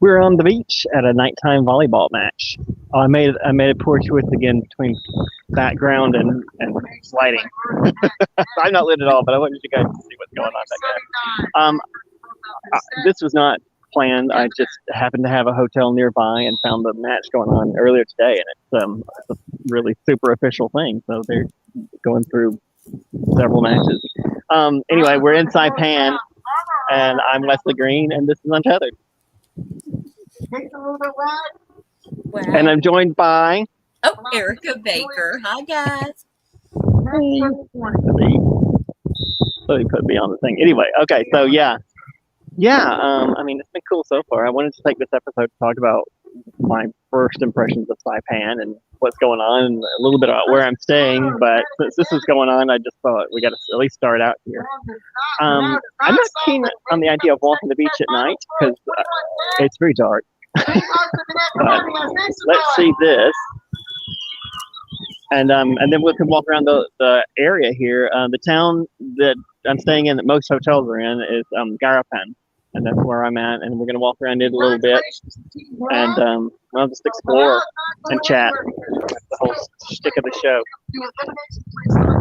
We're on the beach at a nighttime volleyball match. Oh, I made a poor choice again between background and lighting. I'm not lit at all, but I wanted you guys to see what's going on back there. This was not planned. I just happened to have a hotel nearby and found the match going on earlier today, and it's a really super official thing. So they're going through several matches. Anyway, we're in Saipan, and I'm Wesley Green, and this is Untethered. Wow. And I'm joined by Erica Baker. Hi, guys. So he put me on the thing. Anyway, okay, so yeah. I mean, it's been cool so far. I wanted to take this episode to talk about my first impressions of Saipan and what's going on, and a little bit about where I'm staying. But since this is going on, I just thought we got to at least start out here. I'm not keen on the idea of walking the beach at night because it's very dark. Let's see this. And then we can walk around the area here. The town that I'm staying in, that most hotels are in, is Saipan, and that's where I'm at. And we're gonna walk around it a little bit, and I'll just explore and chat. That's the whole shtick of the show.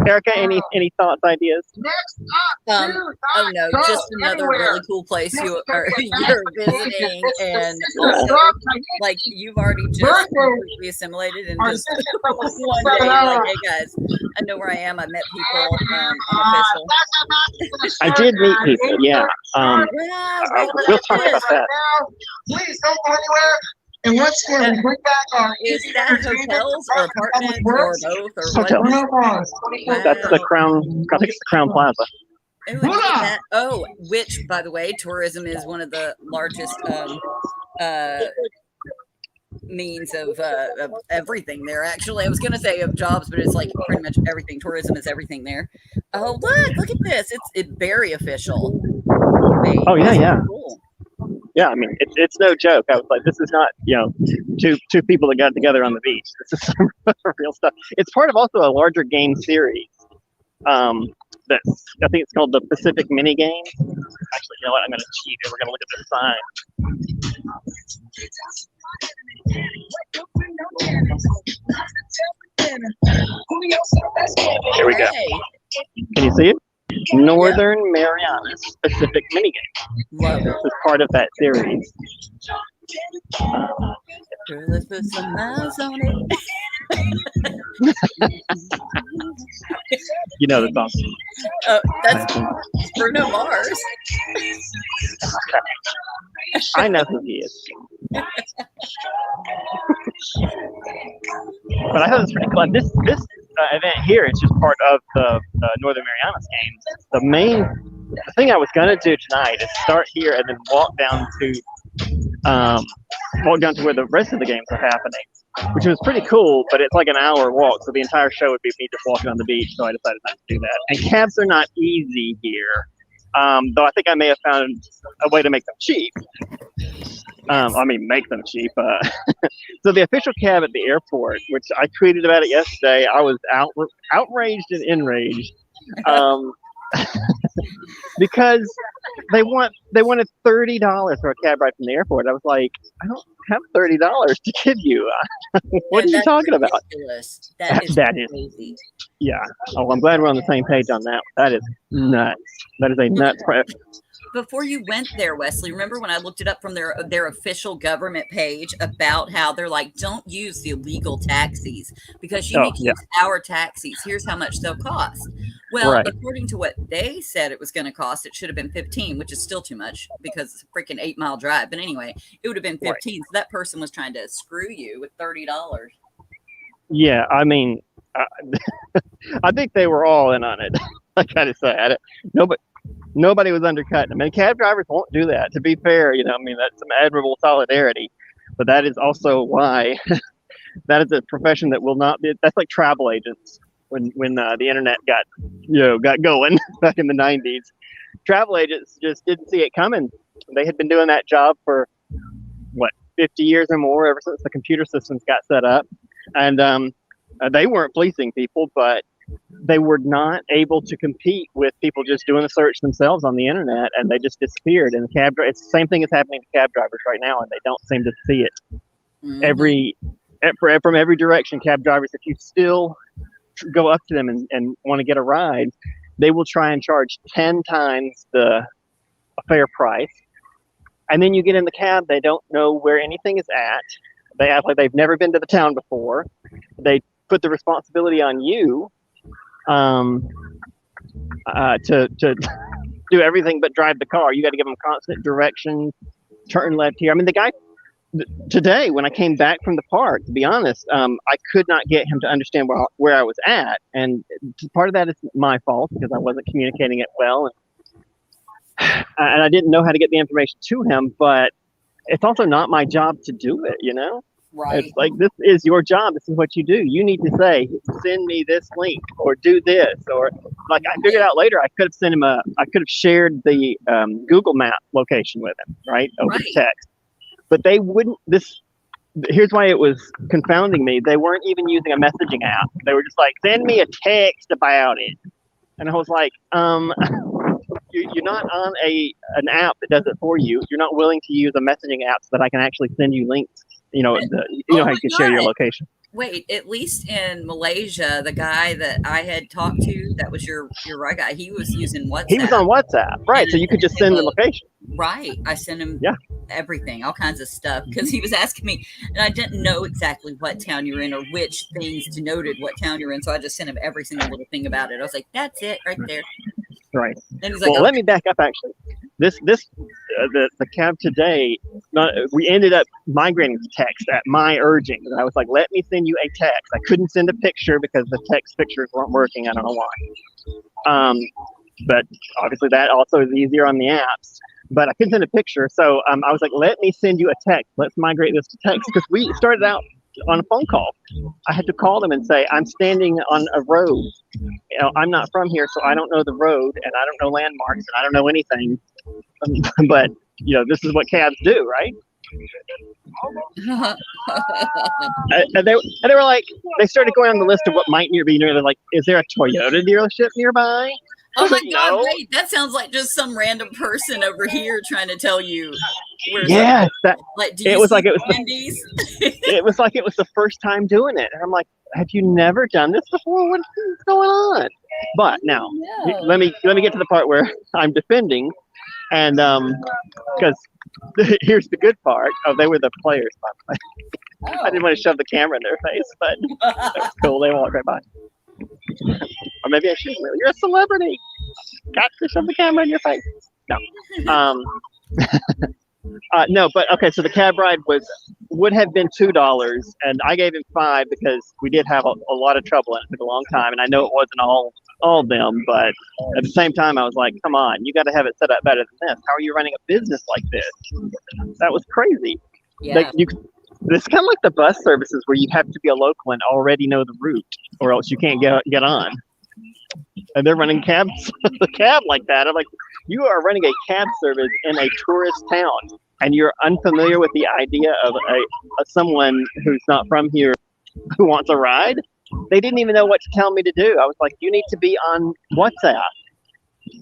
Erica, any thoughts, ideas? Oh no, just another really cool place you're visiting, and also, like, you've already just completely assimilated, and just one day, like, hey guys, I know where I am. I met people. I'm official. I did meet people. Yeah. We'll talk about that. Please don't go anywhere. And once again, we bring back our. Is that hotels or apartments or both or what? Hotels. That's the Crown. I think it's the Crown Plaza. Ooh, and look at that. Oh, which, by the way, tourism is one of the largest means of everything there. Actually, I was going to say of jobs, but it's like pretty much everything. Tourism is everything there. Oh, look at this. It's very official. Oh yeah, yeah. Cool. Yeah, I mean, it's no joke. I was like, this is not, two people that got together on the beach. This is some real stuff. It's part of also a larger game series. That's, I think it's called the Pacific Mini Game. Actually, you know what? I'm going to cheat and we're going to look at this sign. Here we go. Can you see it? Northern Marianas Pacific Minigame. Love it. This is part of that series. Let's put some miles on it. You know the song. Oh, that's Bruno Mars. I know who he is. But I thought it was pretty cool. And this event here is just part of the Northern Marianas Games. The thing I was gonna do tonight is start here and then walk down to where the rest of the games are happening, which was pretty cool. But it's like an hour walk, so the entire show would be me just walking on the beach. So I decided not to do that. And cabs are not easy here, though I think I may have found a way to make them cheap. Make them cheap. So the official cab at the airport, which I tweeted about it yesterday, I was outraged and enraged, because they wanted $30 for a cab ride from the airport. I was like, I don't have $30 to give you. What are you talking about? That is crazy. Yeah. Oh, I'm glad we're on the same page on that. That is nuts. That is a nuts price. Before you went there, Wesley, remember when I looked it up from their official government page about how they're like, don't use the illegal taxis because you need to use our taxis. Here's how much they'll cost. Well, right. According to what they said it was going to cost, it should have been 15, which is still too much because it's a freaking 8-mile drive. But anyway, it would have been 15. Right. So that person was trying to screw you with $30. Yeah, I mean, I think they were all in on it. I gotta say, Nobody was undercutting them. And cab drivers won't do that. To be fair, that's some admirable solidarity. But that is also why that is a profession that will not be. That's like travel agents when the internet got going back in the 90s. Travel agents just didn't see it coming. They had been doing that job for 50 years or more, ever since the computer systems got set up, and they weren't fleecing people, but they were not able to compete with people just doing the search themselves on the internet, and they just disappeared. And it's the same thing is happening to cab drivers right now, and they don't seem to see it. From every direction, cab drivers, if you still go up to them and want to get a ride, they will try and charge 10 times the fair price. And then you get in the cab, they don't know where anything is at. They act like they've never been to the town before. They put the responsibility on you to do everything but drive the car. You got to give them constant directions, turn left here. I mean, the guy today, when I came back from the park, to be honest, I could not get him to understand where I was at. And part of that is my fault because I wasn't communicating it well. And I didn't know how to get the information to him, but it's also not my job to do it, you know? Right. It's like, this is your job. This is what you do. You need to say, send me this link or do this. Or like I figured out later, I could have sent him I could have shared the Google Map location with him, right? Over text. But they wouldn't, here's why it was confounding me. They weren't even using a messaging app. They were just like, send me a text about it. And I was like, you're not on an app that does it for you. You're not willing to use a messaging app so that I can actually send you links. You know, how you can share your location. Wait, at least in Malaysia, the guy that I had talked to, that was your right guy, he was using WhatsApp. He was on WhatsApp, right? So you could just send the location. Right. I sent him everything, all kinds of stuff, because he was asking me, and I didn't know exactly what town you're in or which things denoted what town you're in. So I just sent him every single little thing about it. I was like, that's it right there. Right. And he's like, well, let me back up. Actually, the cab today. We ended up migrating to text at my urging. And I was like, let me send you a text. I couldn't send a picture because the text pictures weren't working. I don't know why. But obviously that also is easier on the apps. But I couldn't send a picture, so I was like, let me send you a text. Let's migrate this to text because we started out on a phone call. I had to call them and say, I'm standing on a road. You know, I'm not from here, so I don't know the road, and I don't know landmarks, and I don't know anything. But, you know, this is what cabs do, right? and they were like, they started going on the list of what might be near. They're like, is there a Toyota dealership nearby? Oh my God, wait, that sounds like just some random person over here trying to tell you where's it was like it was the first time doing it. And I'm like, have you never done this before? What's going on? But now let me get to the part where I'm defending, and because here's the good part. Oh, they were the players, by the way. I didn't want to shove the camera in their face, but that's cool. They walked right by. Or maybe I should. You're a celebrity. Got to shove the camera in your face. No. No, but okay. So the cab ride would have been $2, and I gave him $5 because we did have a lot of trouble, and it took a long time. And I know it wasn't all of them, but at the same time, I was like, "Come on, you got to have it set up better than this. How are you running a business like this?" That was crazy. Yeah. It's kind of like the bus services where you have to be a local and already know the route, or else you can't get on. And they're running the cab like that. I'm like, you are running a cab service in a tourist town, and you're unfamiliar with the idea of someone who's not from here who wants a ride. They didn't even know what to tell me to do. I was like, you need to be on WhatsApp.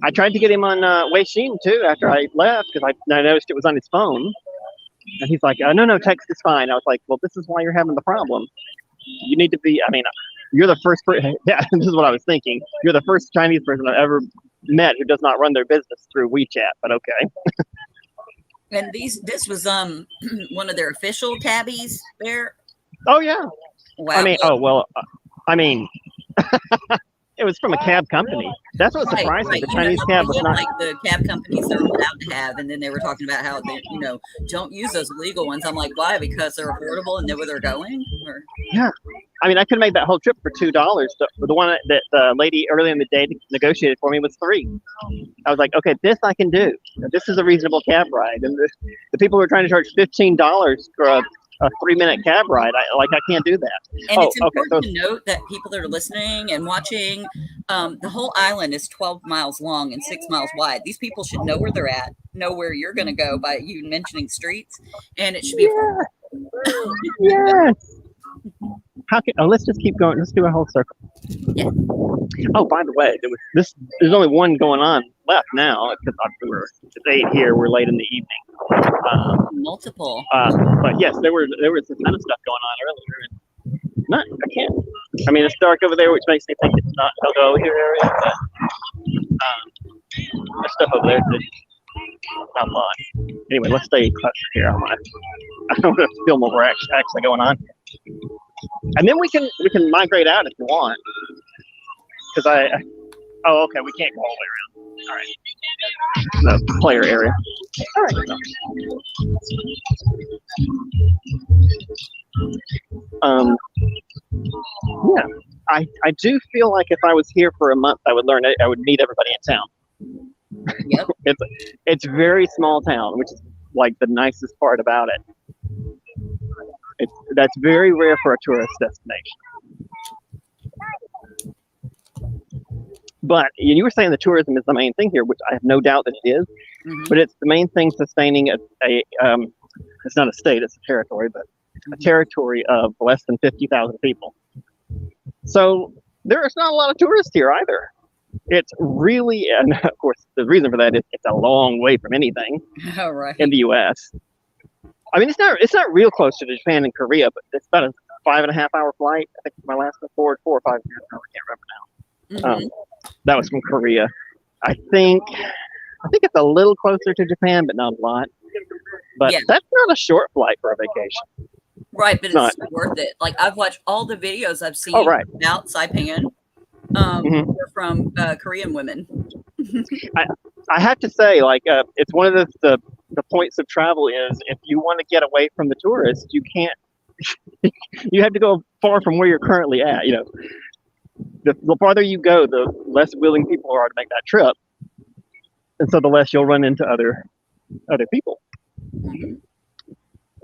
I tried to get him on Weixin too after I left because I noticed it was on his phone. And he's like, no, text is fine. I was like, well, this is why you're having the problem. You need to be, you're the first person, yeah, this is what I was thinking. You're the first Chinese person I've ever met who does not run their business through WeChat, but okay. And this was one of their official cabbies there? Oh, yeah. Wow. It was from a cab company. That's what surprised me. The Chinese cab was not like the cab companies they're allowed to have, and then they were talking about how they, don't use those illegal ones. I'm like, why? Because they're affordable and know where they're going? Or? Yeah. I could make that whole trip for $2. The one that the lady earlier in the day negotiated for me was $3. I was like, okay, this I can do. This is a reasonable cab ride. And the people who are trying to charge $15 for a 3-minute cab ride, I can't do that. And it's important to note that people that are listening and watching, the whole island is 12 miles long and 6 miles wide. These people should know where they're at, know where you're going to go by you mentioning streets, and it should be yes. let's just keep going. Let's do a whole circle. Yeah. Oh, by the way, there's only one going on left now because it's 8 here. We're late in the evening. Multiple. But yes, there was a ton of stuff going on earlier. And I can't. I mean, it's dark over there, which makes me think it's not the over here area. But there's stuff over there that's not a lot. Anyway, let's stay clustered here. I want to feel more actually going on. And then we can migrate out if you want. Because oh, okay, we can't go all the way around. All right. The player area. All right. Yeah, I do feel like if I was here for a month, I would meet everybody in town. Yep. It's very small town, which is like the nicest part about it. That's very rare for a tourist destination. But you were saying the tourism is the main thing here, which I have no doubt that it is. Mm-hmm. But it's the main thing sustaining it's not a state, it's a territory, but a territory of less than 50,000 people. So there's not a lot of tourists here either. It's really, and of course, the reason for that is it's a long way from anything in the U.S. I mean, it's not real close to Japan and Korea, but it's about a 5.5 hour flight. I think my last one forward 4 or 5 years ago. I can't remember now. Mm-hmm. That was from Korea. I think it's a little closer to Japan, but not a lot. But that's not a short flight for a vacation. Right, but it's worth it. Like I've watched all the videos I've seen about Saipan. They're from Korean women. I have to say, like, it's one of the points of travel is if you want to get away from the tourists, you can't. You have to go far from where you're currently at. You know, the farther you go, the less willing people are to make that trip, and so the less you'll run into other people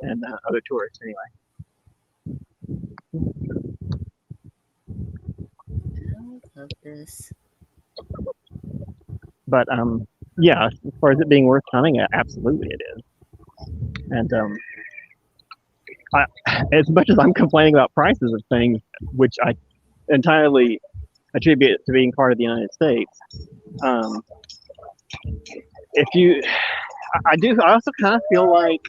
and other tourists anyway. I love this. But yeah, as far as it being worth coming, absolutely it is. And as much as I'm complaining about prices of things, which I entirely attribute to being part of the United States, I also kind of feel like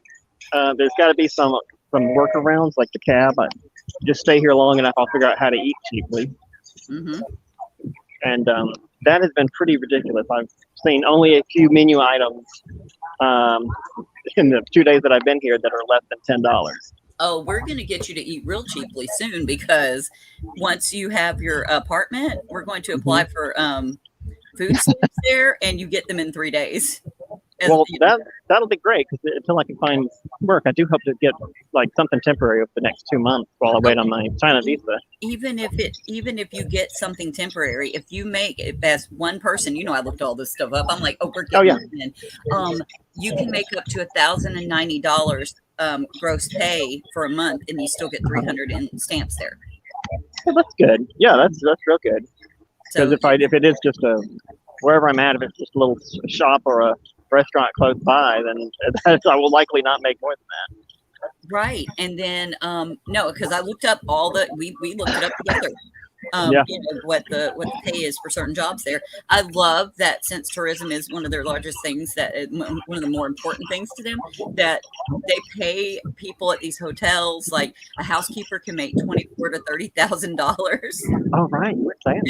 there's got to be some workarounds, like the cab. I just stay here long enough, I'll figure out how to eat cheaply. Mm-hmm. And that has been pretty ridiculous. I've seen only a few menu items in the 2 days that I've been here that are less than $10. Oh, we're going to get you to eat real cheaply soon, because once you have your apartment, we're going to apply for food stamps there, and you get them in 3 days. Well, that'll be great, because until I can find work, I do hope to get like something temporary over the next 2 months while I wait on my China visa. Even if you get something temporary, if you make it as one person, I looked all this stuff up. I'm like, we're getting it in. You can make up to $1,090 gross pay for a month, and you still get 300 in stamps there. Well, that's good. Yeah, that's real good. Because if it is just wherever I'm at, if it's just a little shop or a restaurant close by, then I will likely not make more than that. Right. And then no, because I looked up we looked it up together. What the pay is for certain jobs there. I love that, since tourism is one of their largest things, one of the more important things to them, that they pay people at these hotels. Like a housekeeper can make $24,000 to $30,000. Oh, right, you were saying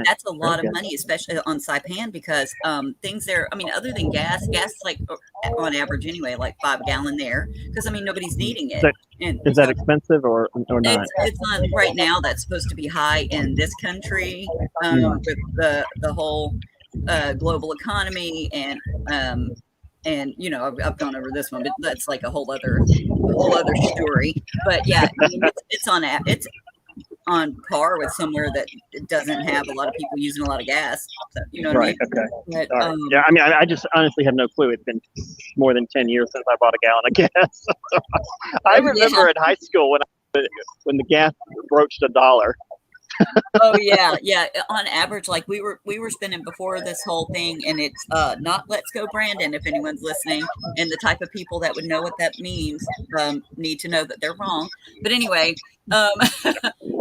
that's a lot of money, especially on Saipan, because things there. I mean, other than gas like on average anyway, like 5 gallon there, because nobody's needing it. Is that expensive or not? It's on right now. That's supposed to be high in this country with the whole global economy and I've gone over this one, but that's like a whole other story. But yeah, it's on par with somewhere that doesn't have a lot of people using a lot of gas. So, you know what I mean? Okay. But, yeah, I just honestly have no clue. It's been more than 10 years since I bought a gallon of gas. I remember in high school when the gas broached $1. Oh yeah, yeah. On average, like we were spending before this whole thing, and it's not Let's Go Brandon. If anyone's listening, and the type of people that would know what that means need to know that they're wrong. But anyway, um,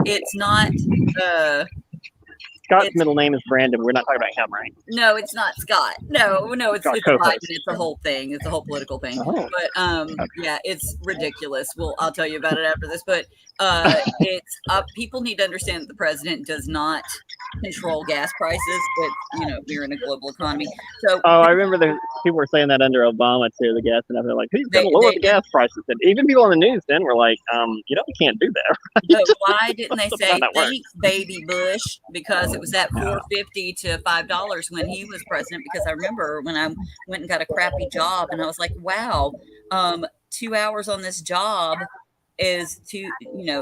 it's not. Scott's It's middle name is Brandon. We're not talking about him, right? no, it's not Scott. No, it's Scott Biden. co-host. It's a whole thing. It's a whole political thing. Oh. But yeah, it's ridiculous. Well, I'll tell you about it after this. But it's people need to understand that the president does not control gas prices, but we're in a global economy. So I remember people were saying that under Obama too, the gas and everything. Like, who's going to lower the did. gas prices? And even people on the news then were like, you can't do that. But why didn't they say that works. thanks, baby Bush? Because it was at $4.50 to $5 when he was president. Because I remember when I went and got a crappy job, and I was like, wow, 2 hours on this job is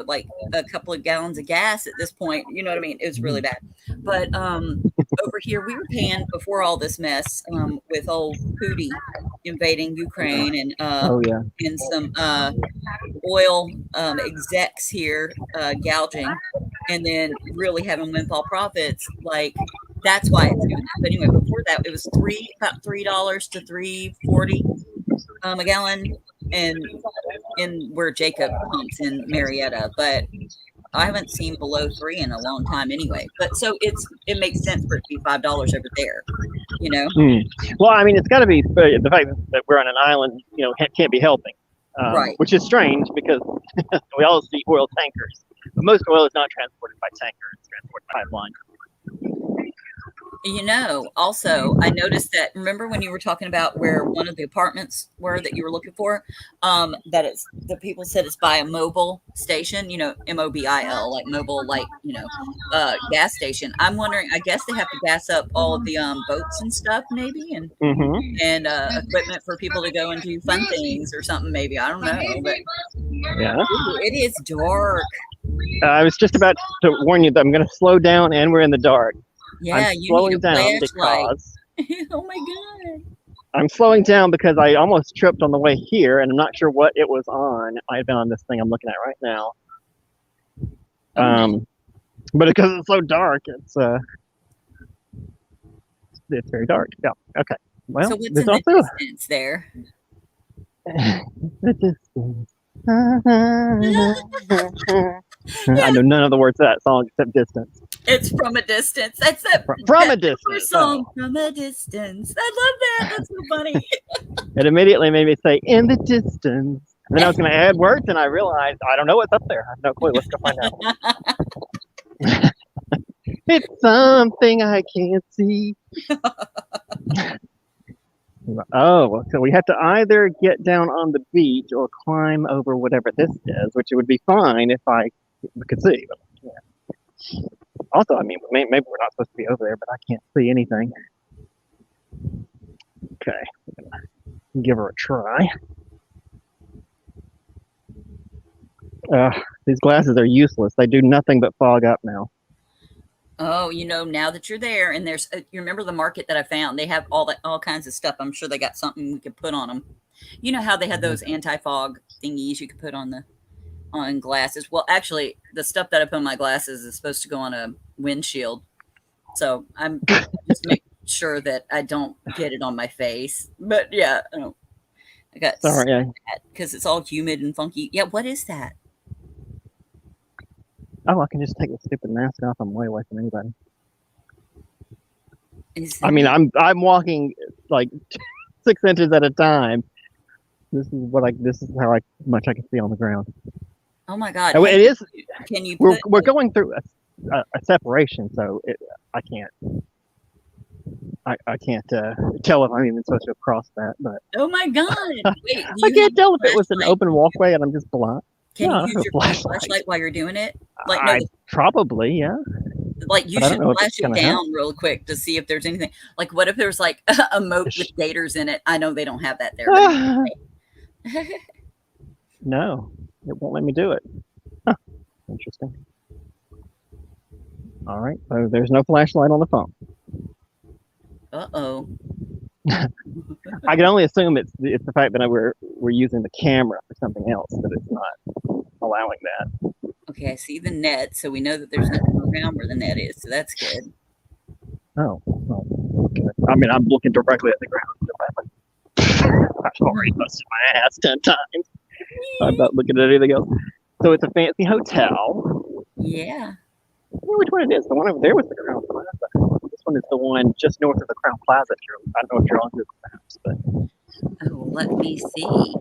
like a couple of gallons of gas at this point. You know what I mean? It was really bad. But over here, we were paying before all this mess with old Putin invading Ukraine and and some oil execs here gouging, and then really having windfall profits. Like that's why it's doing that. But anyway, before that, it was about $3 to $3.40 a gallon, and in where Jacob pumps in Marietta, but I haven't seen below 3 in a long time anyway. But so it makes sense for it to be $5 over there, Well, I mean, it's got to be the fact that we're on an island, can't be helping, right? Which is strange because we all see oil tankers, but most oil is not transported by tanker; it's transported by pipeline. Also, I noticed that, remember when you were talking about where one of the apartments were that you were looking for, that it's, the people said it's by a mobile station, MOBIL, like mobile, like, gas station. I'm wondering, I guess they have to gas up all of the boats and stuff maybe, and equipment for people to go and do fun things or something maybe. I don't know, but yeah, it is dark. I was just about to warn you that I'm going to slow down and we're in the dark. Yeah, I'm slowing down because oh my god! I'm slowing down because I almost tripped on the way here, and I'm not sure what it was on. I had been on this thing I'm looking at right now. But because it's so dark, it's very dark. Yeah. Okay. Well, so what's in the distance there? The distance. I know none of the words to that song except distance. It's From a Distance. That's it. From a Distance. Song. From a Distance. I love that. That's so funny. It immediately made me say, in the distance. And then I was going to add words, and I realized I don't know what's up there. I have no clue. Let's go find out. It's something I can't see. Oh, so we have to either get down on the beach or climb over whatever this is, which it would be fine if I could see. But, yeah. Also, I mean, maybe we're not supposed to be over there, but I can't see anything. Okay, give her a try. These glasses are useless. They do nothing but fog up now. Oh, now that you're there, and there's, you remember the market that I found? They have all kinds of stuff. I'm sure they got something we could put on them. You know how they had those anti-fog thingies you could put on glasses? Well, actually, the stuff that I put on my glasses is supposed to go on a windshield. So I'm just making sure that I don't get it on my face. But yeah, I got because it's all humid and funky. Yeah, what is that? Oh, I can just take the stupid mask off. I'm way away from anybody. I mean, I'm walking like 6 inches at a time. This is how much I can see on the ground. Oh my god! It is. Can you? We're going through a separation, so I can't. I can't tell if I'm even supposed to have crossed that. But oh my god! Wait, I can't tell if it was an open walkway and I'm just blind. Can you use your flashlight while you're doing it? Probably, yeah. Like you should flash it down real quick to see if there's anything. Like what if there's like a moat with gators in it? I know they don't have that there. No, it won't let me do it. Huh. Interesting. All right, so there's no flashlight on the phone. Uh-oh. I can only assume it's the fact that we're using the camera for something else, that it's not allowing that. Okay, I see the net, so we know that there's nothing around where the net is, so that's good. Oh, okay. I mean, I'm looking directly at the ground. I've already busted my ass 10 times. I'm not looking at anything else. So it's a fancy hotel. Yeah. I don't know which one it is. The one over there was the Crown Plaza. This one is the one just north of the Crown Plaza. I don't know if you're on Google Maps, but Oh, let me see.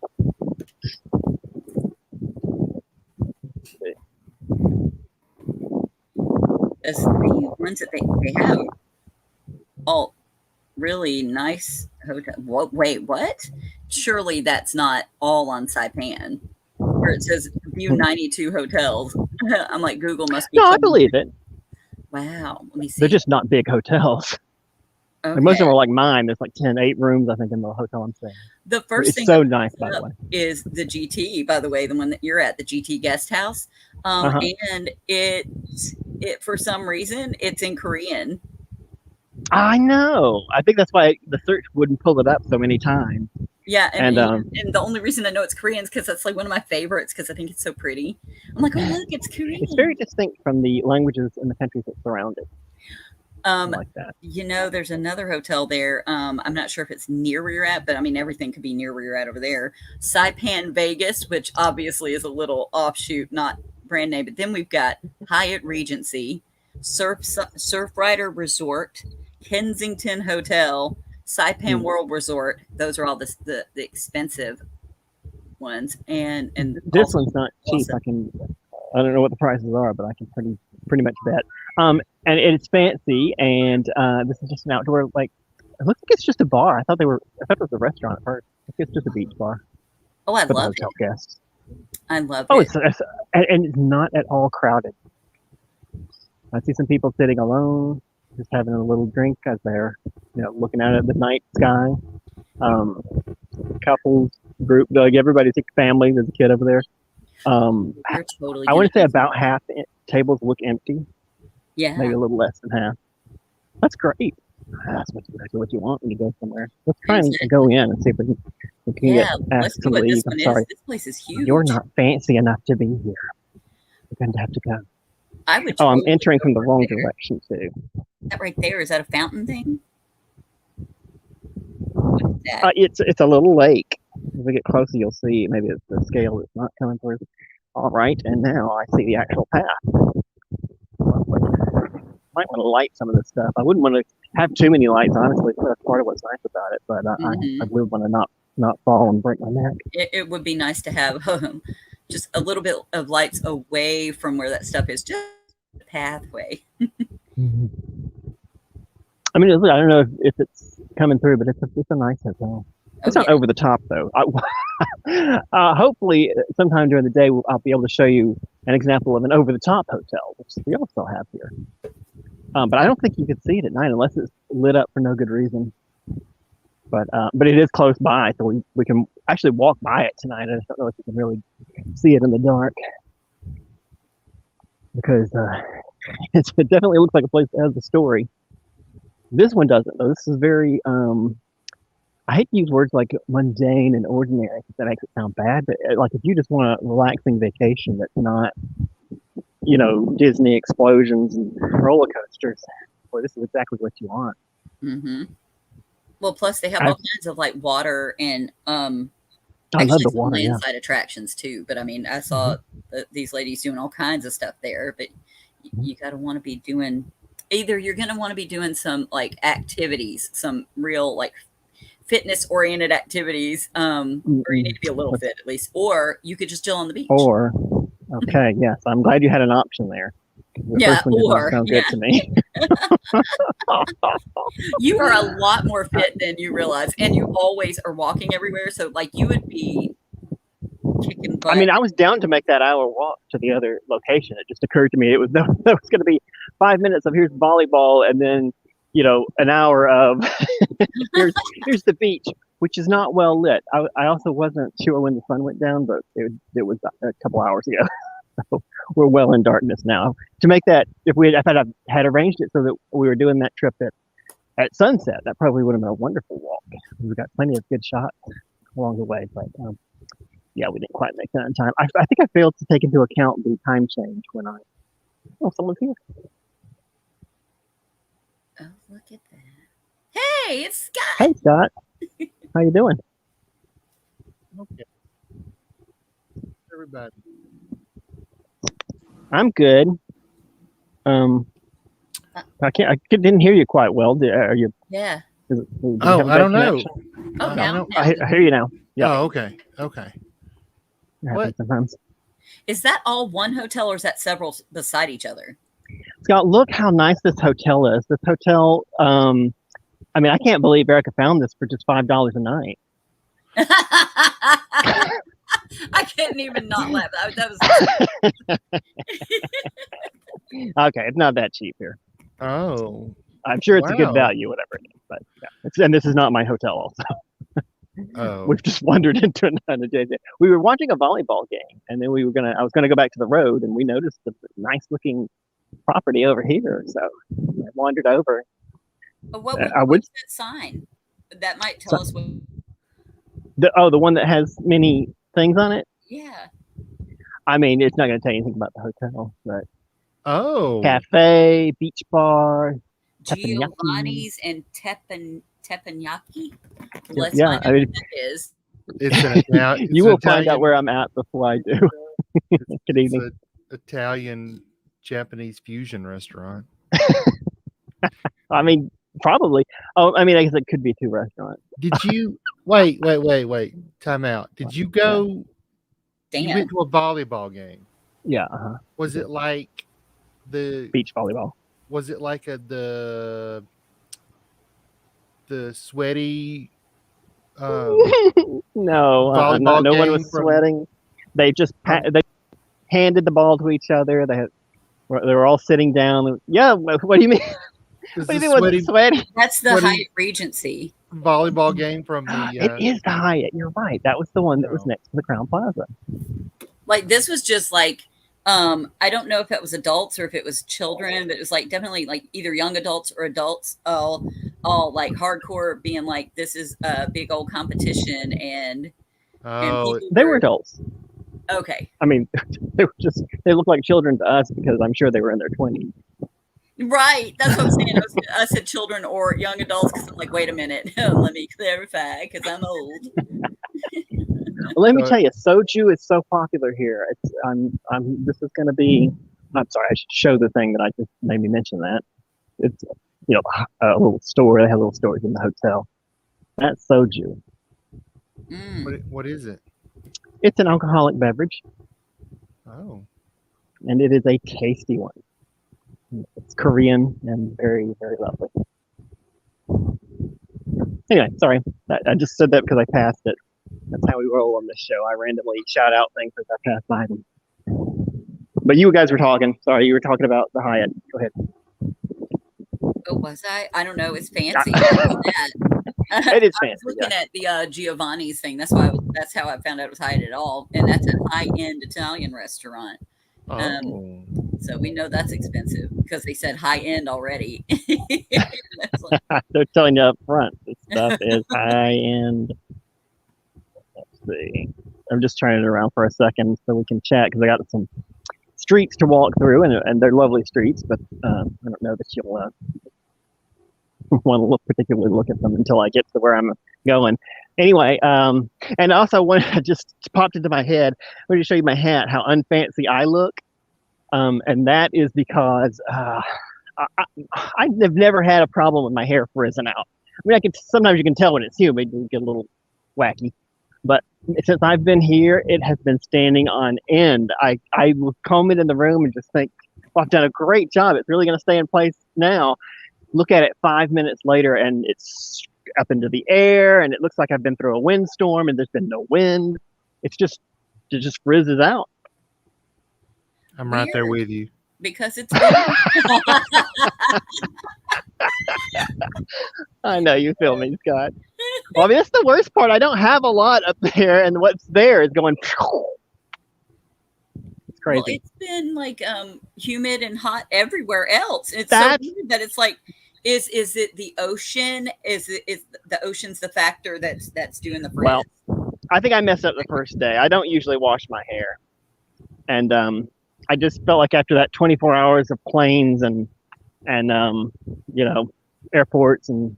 As the ones that they have all really nice hotel. What? Wait, what? Surely that's not all on Saipan, where it says view 92 hotels. I'm like, Google must be. No, I believe it. Wow. Let me see. They're just not big hotels. Okay. Like most of them are like mine. There's like 8 rooms, I think, in the hotel I'm staying. The first It's thing so nice, by the way. is the GT, by the way, the one that you're at, the GT guest house. And it for some reason it's in Korean. I know. I think that's why the search wouldn't pull it up so many times. Yeah, and the only reason I know it's Korean is because that's like one of my favorites because I think it's so pretty. I'm like, oh look, it's Korean. It's very distinct from the languages in the countries that surround it. Like that. You know, there's another hotel there. I'm not sure if it's near where you're at, but I mean, everything could be near where you're at over there. Saipan Vegas, which obviously is a little offshoot, not brand name. But then we've got Hyatt Regency, Surfrider Resort, Kensington Hotel, Saipan World Resort. Those are all the expensive ones. And this one's not cheap. I don't know what the prices are, but I can pretty much bet. And it's fancy, and this is just an outdoor, like, it looks like it's just a bar. I thought it was a restaurant at first. I think it's just a beach bar. Oh, I love hotel guests. I love it. And it's not at all crowded. I see some people sitting alone, just having a little drink as they're, looking out at the night sky. Couples, group, like everybody's a family. There's a kid over there. Totally I want to say about half the tables look empty. Yeah. Maybe a little less than half. That's great. That's exactly what you want when you go somewhere. Let's try and go in and see if we can get asked to leave. I'm sorry. This place is huge. You're not fancy enough to be here. You're going to have to go. I'm entering from the wrong direction too. That right there, is that a fountain thing? What is that? It's a little lake. As we get closer, you'll see. Maybe it's the scale that's not coming through. All right, and now I see the actual path. Might want to light some of this stuff. I wouldn't want to have too many lights, honestly. That's part of what's nice about it. But I would want to not fall and break my neck. It would be nice to have just a little bit of lights away from where that stuff is, just the pathway. I mean, I don't know if it's coming through, but it's a nice hotel. It's not over the top, though. Hopefully, sometime during the day, I'll be able to show you an example of an over-the-top hotel, which we also have here. But I don't think you can see it at night unless it's lit up for no good reason. But it is close by, so we can actually walk by it tonight. I just don't know if you can really see it in the dark. Because it definitely looks like a place that has a story. This one doesn't, though. This is very... I hate to use words like mundane and ordinary because that makes it sound bad, but like if you just want a relaxing vacation that's not, Disney explosions and roller coasters, boy, this is exactly what you want. Mm-hmm. Well, plus they have all kinds of like water and I love the water, landside attractions too. But I mean, I saw these ladies doing all kinds of stuff there, but you got to want to be doing either you're going to want to be doing some like activities, some real like fitness oriented activities, or you need to be a little fit at least, or you could just chill on the beach. Okay, yes, I'm glad you had an option there. The first one did not sound good to me. You are a lot more fit than you realize, and you always are walking everywhere. So like you would be kicking butt. I mean, I was down to make that hour walk to the other location. It just occurred to me that was going to be 5 minutes of here's volleyball, and then an hour of here's the beach, which is not well lit. I also wasn't sure when the sun went down, but it was a couple hours ago. So we're well in darkness now. To make that, if I had arranged it so that we were doing that trip at sunset, that probably would have been a wonderful walk. We've got plenty of good shots along the way, but Yeah, we didn't quite make that in time. I think I failed to take into account the time change when I. Oh, someone's here. Oh, look at that. Hey, it's Scott. Hey, Scott. How you doing? Okay. Everybody. I'm good. I didn't hear you quite well. Are you? Yeah. Do you Oh, have a I don't know. connection? Oh, now. I hear you now. Yeah. Oh, okay. Okay. It happens sometimes. Is that all one hotel or is that several beside each other? Scott, look how nice this hotel is. This hotel, I mean, I can't believe Erica found this for just $5 a night. I couldn't even not laugh. That was Okay, it's not that cheap here. Oh. I'm sure it's a good Wow. value, whatever it is. But yeah, and this is not my hotel. Also, Oh. we've just wandered into another day. We were watching a volleyball game, and then I was gonna go back to the road, and we noticed the nice looking property over here. So I wandered over. what's that sign? That might tell us what. The one that has many things on it. Yeah. I mean, it's not going to tell you anything about the hotel, but Oh. cafe, beach bar, Giovanni's and teppanyaki. Let's yeah, find out what that is. It's an Italian. you will find out where I'm at before I do. Good evening. It's an Italian Japanese fusion restaurant. I mean, probably. Oh, I mean, I guess it could be two restaurants. Did you wait? Time out. Did you go? Damn. You went to a volleyball game. Yeah. Was it like the Beach volleyball. Was it like the sweaty? No, no one was sweating. They just they handed the ball to each other. They were all sitting down. Yeah. What do you mean? What do you mean was sweaty? That's the Hyatt Regency volleyball game from the. It is the Hyatt. You're right. That was the one that was next to the Crown Plaza. Like this was just like I don't know if it was adults or if it was children, but it was like definitely like either young adults or adults all like hardcore being like this is a big old competition and they were adults. Okay. I mean, they look like children to us because I'm sure they were in their 20s. Right. That's what I'm saying. I said children or young adults because I'm like, wait a minute. Let me clarify because I'm old. Well, let me tell you, soju is so popular here. This is going to be. I'm sorry, I should show the thing that I just made me mention that. It's a little store. They have little stores in the hotel. That's soju. What is it? It's an alcoholic beverage. Oh. And it is a tasty one. It's Korean and very, very lovely. Anyway, sorry. I just said that because I passed it. That's how we roll on this show. I randomly shout out things as I pass by them. But you guys were talking. Sorry, you were talking about the Hyatt. Go ahead. Oh, was I? I don't know. It's fancy. It is fancy. I was looking at the Giovanni's thing. That's how I found out it was Hyatt at all. And that's a high-end Italian restaurant. So we know that's expensive because they said high end already. They're telling you up front. This stuff is high end. Let's see. I'm just turning it around for a second so we can chat because I got some streets to walk through and they're lovely streets, but I don't know that you'll want to particularly look at them until I get to where I'm going. Anyway, and also when it just popped into my head, I wanted to show you my hat, how unfancy I look. And that is because I've never had a problem with my hair frizzing out. I mean, sometimes you can tell when it's humid, you get a little wacky. But since I've been here, it has been standing on end. I will comb it in the room and just think, well, I've done a great job. It's really going to stay in place now. Look at it 5 minutes later, and it's up into the air, and it looks like I've been through a windstorm, and there's been no wind. It just frizzes out. I'm right there with you. Because it's I know you feel me, Scott. Well, I mean, that's the worst part. I don't have a lot up there, and what's there is going. It's crazy. Well, it's been like humid and hot everywhere else. It's so weird that it's like, is it the ocean? Is the ocean's the factor that's doing the frizz? Well, I think I messed up the first day. I don't usually wash my hair, and I just felt like after that 24 hours of planes and you know, airports and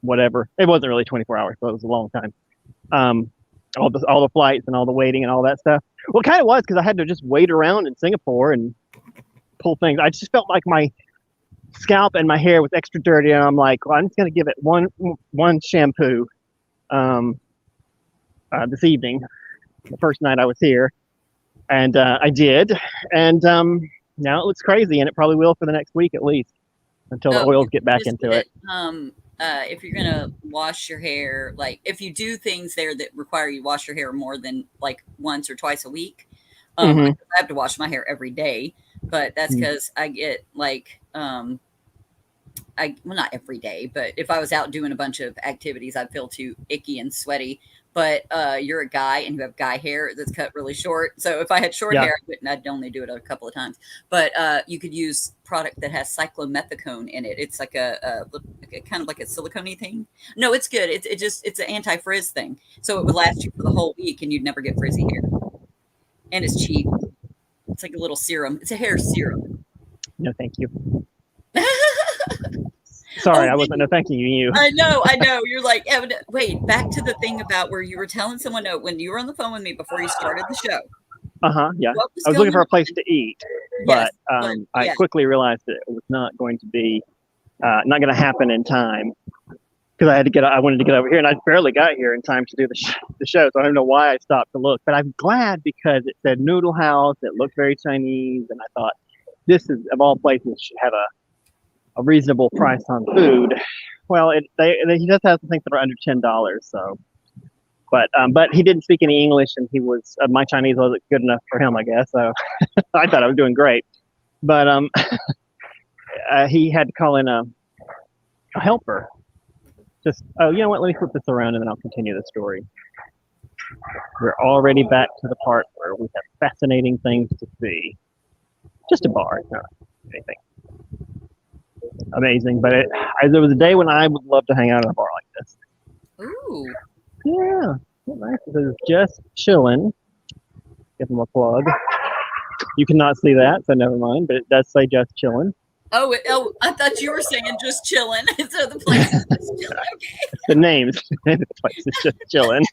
whatever, it wasn't really 24 hours, but it was a long time. All the flights and all the waiting and all that stuff. Well, it kind of was because I had to just wait around in Singapore and pull things. I just felt like my scalp and my hair was extra dirty, and I'm like, well, I'm just gonna give it one shampoo this evening, the first night I was here, and I did, and now it looks crazy, and it probably will for the next week at least until the oils get back into it. If you're gonna wash your hair, like if you do things there that require you wash your hair more than like once or twice a week, I have to wash my hair every day, but that's because I get like well, not every day, but if I was out doing a bunch of activities, I'd feel too icky and sweaty. But you're a guy and you have guy hair that's cut really short. So if I had short hair, I'd only do it a couple of times. But you could use product that has cyclomethicone in it. It's like a kind of like a silicone-y thing. No, it's good. It's an anti-frizz thing. So it would last you for the whole week and you'd never get frizzy hair. And it's cheap. It's like a little serum. It's a hair serum. No, thank you. Sorry, I wasn't thanking you. I know. You're like, wait, back to the thing about where you were telling someone, no, when you were on the phone with me before you started the show. Yeah. I was looking for a place to eat, but I quickly realized that it was not going to be, not going to happen in time because I wanted to get over here, and I barely got here in time to do the show, so I don't know why I stopped to look, but I'm glad because it said Noodle House, it looked very Chinese, and I thought, this is, of all places, should have a reasonable price on food. Well, he does have some things that are under $10. So, but he didn't speak any English, and he was my Chinese wasn't good enough for him, I guess. So I thought I was doing great, but he had to call in a helper. Just you know what? Let me flip this around, and then I'll continue the story. We're already back to the part where we have fascinating things to see. Just a bar, it's not anything amazing, but there was a day when I would love to hang out in a bar like this. Ooh. Yeah. Nice. It was just chilling. Give them a plug. You cannot see that, so never mind, but it does say just chilling. Oh, I thought you were saying just chilling. So the place is just chilling. Okay. It's the name. The place is just chilling.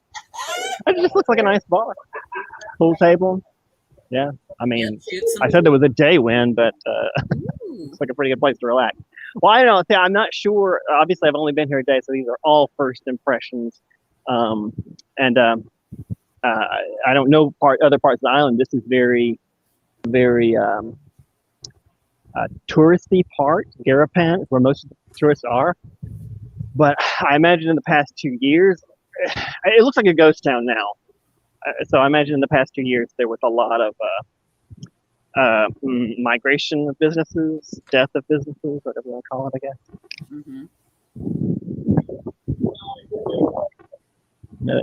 It just looks like a nice bar. Pool table. Yeah. I mean, I said there was a day win, but it's like a pretty good place to relax. Well, I don't know. I'm not sure. Obviously, I've only been here a day, so these are all first impressions. I don't know other parts of the island. This is very, very touristy part. Garapan, where most of the tourists are. But I imagine in the past 2 years, it looks like a ghost town now. So I imagine in the past 2 years there was a lot of migration of businesses, death of businesses, whatever you want to call it, I guess.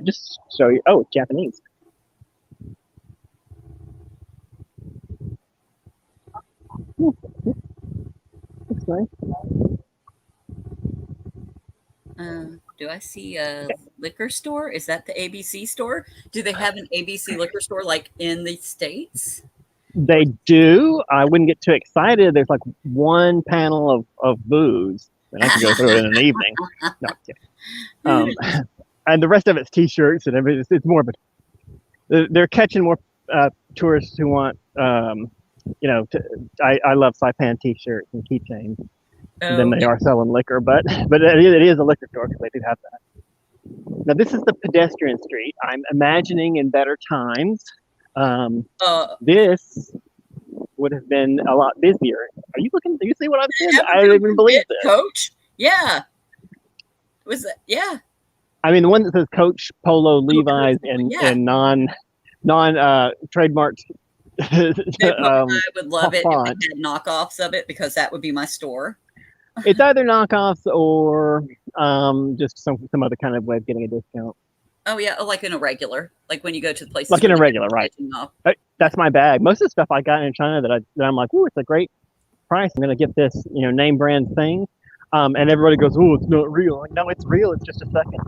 Just show you. Oh, it's Japanese. Looks nice. Do I see a liquor store? Is that the ABC store? Do they have an ABC liquor store like in the States? They do. I wouldn't get too excited. There's like one panel of booze, and I can go through it in an evening. No, I'm kidding. And the rest of it's T-shirts and everything. It's more of a. They're catching more tourists who want. You know, I love Saipan T-shirts and keychains. Than they are selling liquor, but it is a liquor store because they do have that. Now this is the pedestrian street. I'm imagining in better times, this would have been a lot busier. Are you looking? Do you see what I'm saying? I didn't even believe this, Coach. Yeah, was that? Yeah. I mean, the one that says Coach, Polo, Levi's, and non trademarked. I would love it if they had knockoffs of it because that would be my store. It's either knockoffs or just some other kind of way of getting a discount. Oh yeah, like in a regular, like when you go to the place. Like in a regular, right? That's my bag. Most of the stuff I got in China that I'm like, ooh, it's a great price. I'm gonna get this, name brand thing, and everybody goes, oh, it's not real. Like, no, it's real. It's just a second.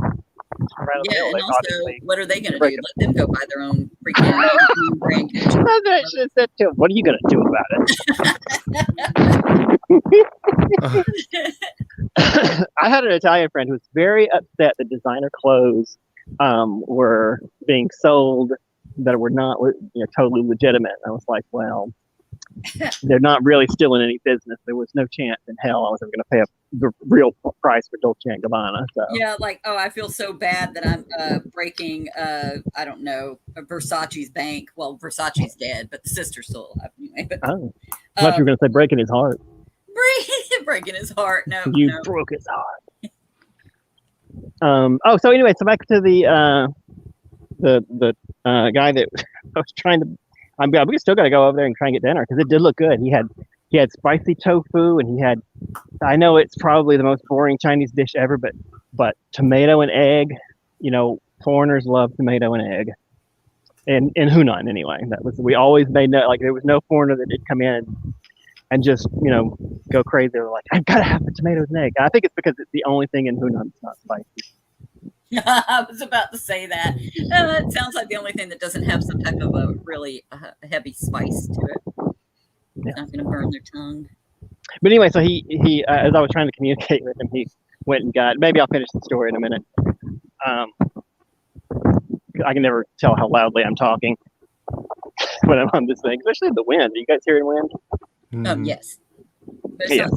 Right Yeah, on the and hill, also, obviously. what are they going to do? Breaking. Let them go buy their own freaking brand kitchen. That's what I should have said to him. What are you going to do about it? I had an Italian friend who was very upset that designer clothes were being sold that were not totally legitimate. I was like, well, they're not really still in any business. There was no chance in hell I was ever going to pay the real price for Dolce & Gabbana. So. Yeah, like, oh, I feel so bad that I'm breaking, I don't know, Versace's bank. Well, Versace's dead, but the sister's still alive anyway. But, I thought you were going to say breaking his heart. Breaking his heart. No, you broke his heart. So anyway, so back to the guy that I was trying to. We still got to go over there and try and get dinner because it did look good. He had spicy tofu and he had. I know it's probably the most boring Chinese dish ever, but tomato and egg. Foreigners love tomato and egg. In Hunan anyway, we always made like there was no foreigner that did come in and just go crazy. They were like, I've got to have the tomatoes and egg. I think it's because it's the only thing in Hunan that's not spicy. I was about to say that. It sounds like the only thing that doesn't have some type of a really heavy spice to it. It's not going to burn their tongue. But anyway, so he as I was trying to communicate with him, he went and got. Maybe I'll finish the story in a minute. I can never tell how loudly I'm talking when I'm on this thing, especially the wind. Are you guys hearing wind? Yes. But it's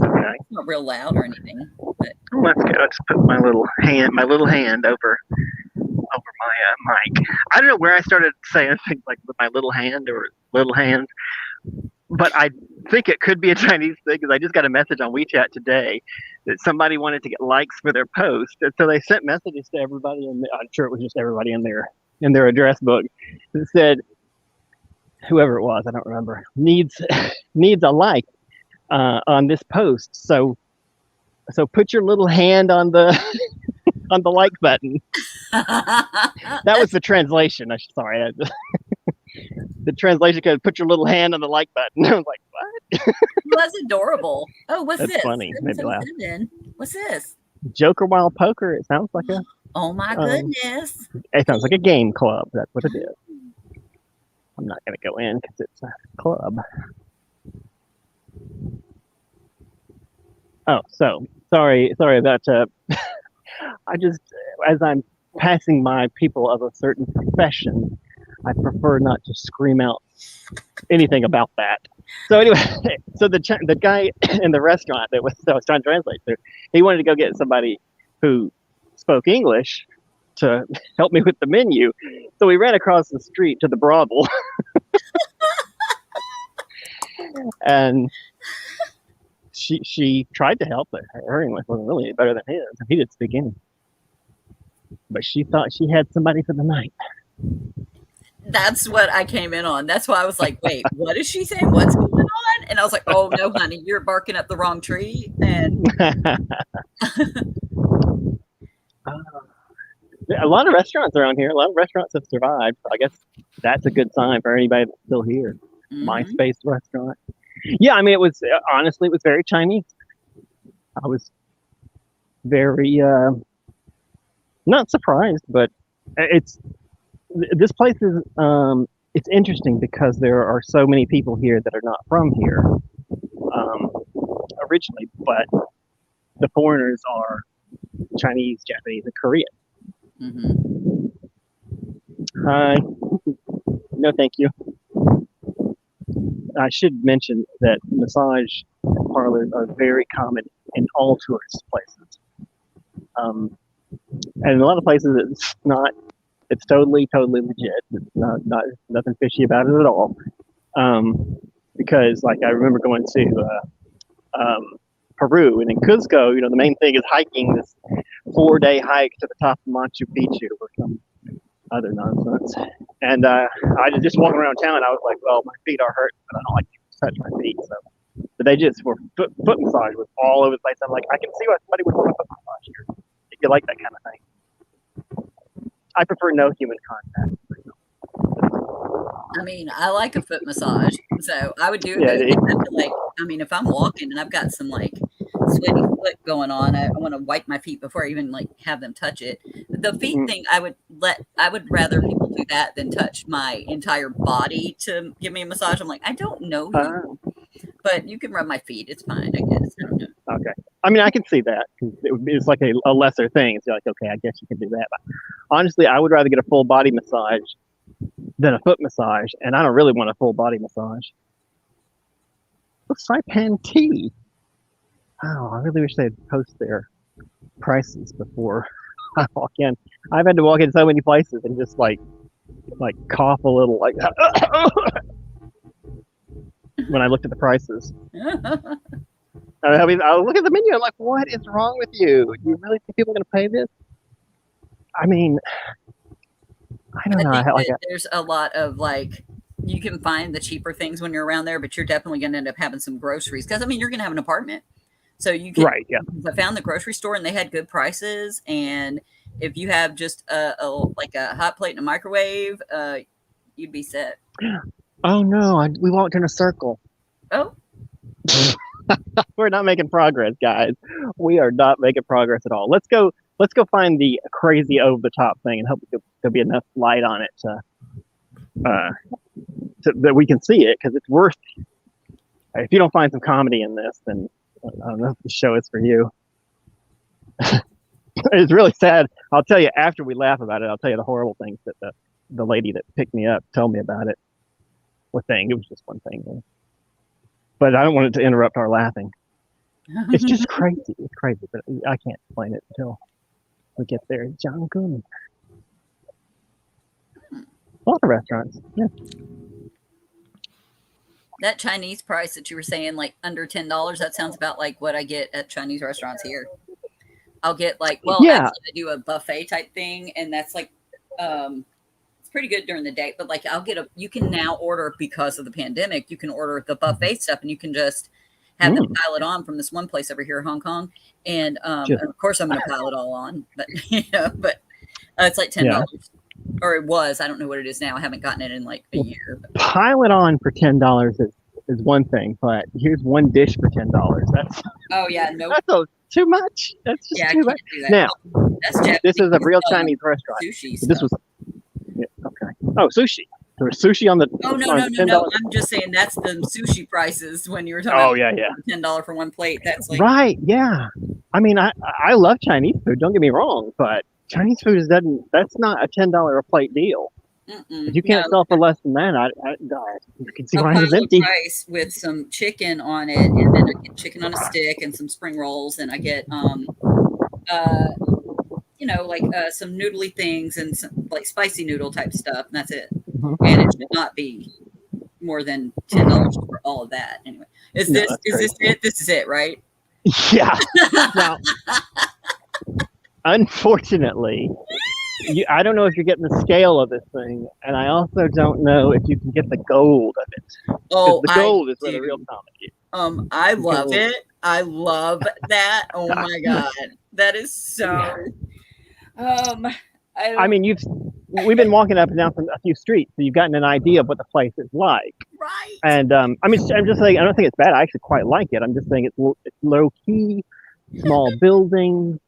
not real loud or anything. But. Let's go. Let's put my little hand over my mic. I don't know where I started saying things like with my little hand or little hands, but I think it could be a Chinese thing because I just got a message on WeChat today that somebody wanted to get likes for their post, and so they sent messages to everybody, and I'm sure it was just everybody in their address book that said, whoever it was, I don't remember, needs a like on this post. So put your little hand on the on the like button. That was the translation. Sorry. The translation code, put your little hand on the like button. I was like, what? Well, that's adorable. Oh, what's That's this? funny. Made me laugh. What's this? Joker Wild Poker. It sounds like a. Oh my goodness. It sounds like a game club. That's what it is. I'm not going to go in because it's a club. Oh, so sorry about. I just, as I'm passing my people of a certain profession, I prefer not to scream out anything about that. So anyway, so the guy in the restaurant that I was trying to translate to, he wanted to go get somebody who spoke English to help me with the menu. So we ran across the street to the brothel. And she tried to help, but her English wasn't really any better than his. He didn't speak any. But she thought she had somebody for the night. That's what I came in on. That's why I was like, wait, what is she saying? What's going on? And I was like, oh, no, honey, you're barking up the wrong tree. And a lot of restaurants around here. A lot of restaurants have survived. So I guess that's a good sign for anybody that's still here. Mm-hmm. MySpace restaurant. Yeah, I mean, it was honestly, it was very Chinese. I was very not surprised, but this place is it's interesting because there are so many people here that are not from here originally, but the foreigners are Chinese, Japanese, and Korean. Mm-hmm. Hi. No, thank you. I should mention that massage parlors are very common in all tourist places. And in a lot of places it's not. It's totally legit. It's not nothing fishy about it at all. Because like I remember going to Peru, and in Cuzco, the main thing is hiking this 4-day hike to the top of Machu Picchu or some other nonsense. And I just walking around town, I was like, well, my feet are hurt, but I don't like to touch my feet. So they just were foot massage was all over the place. I'm like, I can see why somebody would want a foot massage here if you like that kind of thing. I prefer no human contact. I mean, I like a foot massage, so I would do it. Yeah, like, I mean, if I'm walking and I've got some sweaty foot going on. I want to wipe my feet before I even like have them touch it. The feet thing, I would rather people do that than touch my entire body to give me a massage. I'm like, I don't know you, but you can rub my feet. It's fine, I guess. I don't know. Okay. I mean, I can see that. It's like a lesser thing. It's like, okay, I guess you can do that. But honestly, I would rather get a full body massage than a foot massage, and I don't really want a full body massage. Looks Saipan tea. Oh, I really wish they'd post their prices before I walk in. I've had to walk in so many places and just like cough a little, like when I looked at the prices. I mean, I look at the menu. I'm like, what is wrong with you? You really think people are going to pay this? I mean, I don't know. There's a lot of like, you can find the cheaper things when you're around there, but you're definitely going to end up having some groceries. Because I mean, you're going to have an apartment, so you can. Right. Yeah. I found the grocery store and they had good prices, and if you have just a hot plate and a microwave, you'd be set. Oh no! We walked in a circle. Oh. We're not making progress, guys. We are not making progress at all. Let's go find the crazy over the top thing and hope there'll be enough light on it that we can see it, because it's worth. If you don't find some comedy in this, then I don't know if the show is for you. It's really sad. I'll tell you after we laugh about it. I'll tell you the horrible things that the lady that picked me up told me about it. What thing? It was just one thing. But I don't want it to interrupt our laughing. It's just crazy. It's crazy, but I can't explain it until we get there. John Goon. A lot of restaurants. Yeah. That Chinese price that you were saying, like under $10, that sounds about like what I get at Chinese restaurants here. I'll get actually I do a buffet type thing, and that's like pretty good during the day, but like you can now order, because of the pandemic, you can order the buffet stuff and you can just have them pile it on from this one place over here in Hong Kong. And of course I'm going to pile it all on, but it's like $10 or it was, I don't know what it is now. I haven't gotten it in like a year. But. Pile it on for $10 is one thing, but here's one dish for $10. That's that's too much. That's just too much. Now, this is a real Chinese restaurant. Sushi so this was okay. Oh, sushi. There was sushi on the. Oh no! I'm just saying that's the sushi prices when you were talking. Oh about $10 for one plate. That's like right. Yeah. I mean, I love Chinese food. Don't get me wrong, but Chinese food that's not a $10 a plate deal. If you can't sell for less than that, you can see why it's empty. Rice with some chicken on it, and then I get chicken on a stick and some spring rolls, and I get some noodly things and some like spicy noodle type stuff, and that's it. And it should not be more than $10 for all of that. Anyway, is this it? This is it, right? Yeah. Now, unfortunately, I don't know if you're getting the scale of this thing, and I also don't know if you can get the gold of it. Oh, the gold is where the real comedy is. I love it. I love that. Oh my god, that is so. I mean, we've been walking up and down from a few streets, so you've gotten an idea of what the place is like. Right. And I'm just saying, I don't think it's bad. I actually quite like it. I'm just saying it's low key, small buildings,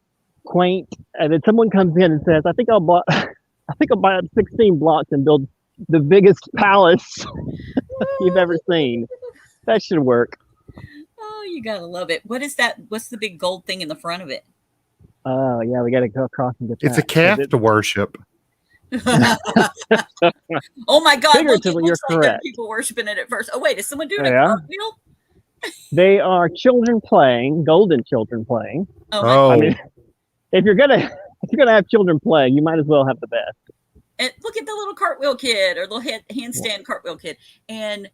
quaint, and then someone comes in and says, "I think I'll buy up 16 blocks and build the biggest palace you've ever seen." That should work. Oh, you gotta love it. What is that? What's the big gold thing in the front of it? Oh yeah, we gotta go across and get that. It's a calf to worship. Oh my god! Figuratively, you're correct. People worshiping it at first. Oh wait, is someone doing a cartwheel? They are children playing, golden children playing. Oh. I mean, if you're gonna have children playing, you might as well have the best. And look at the little cartwheel kid or little handstand cartwheel kid, and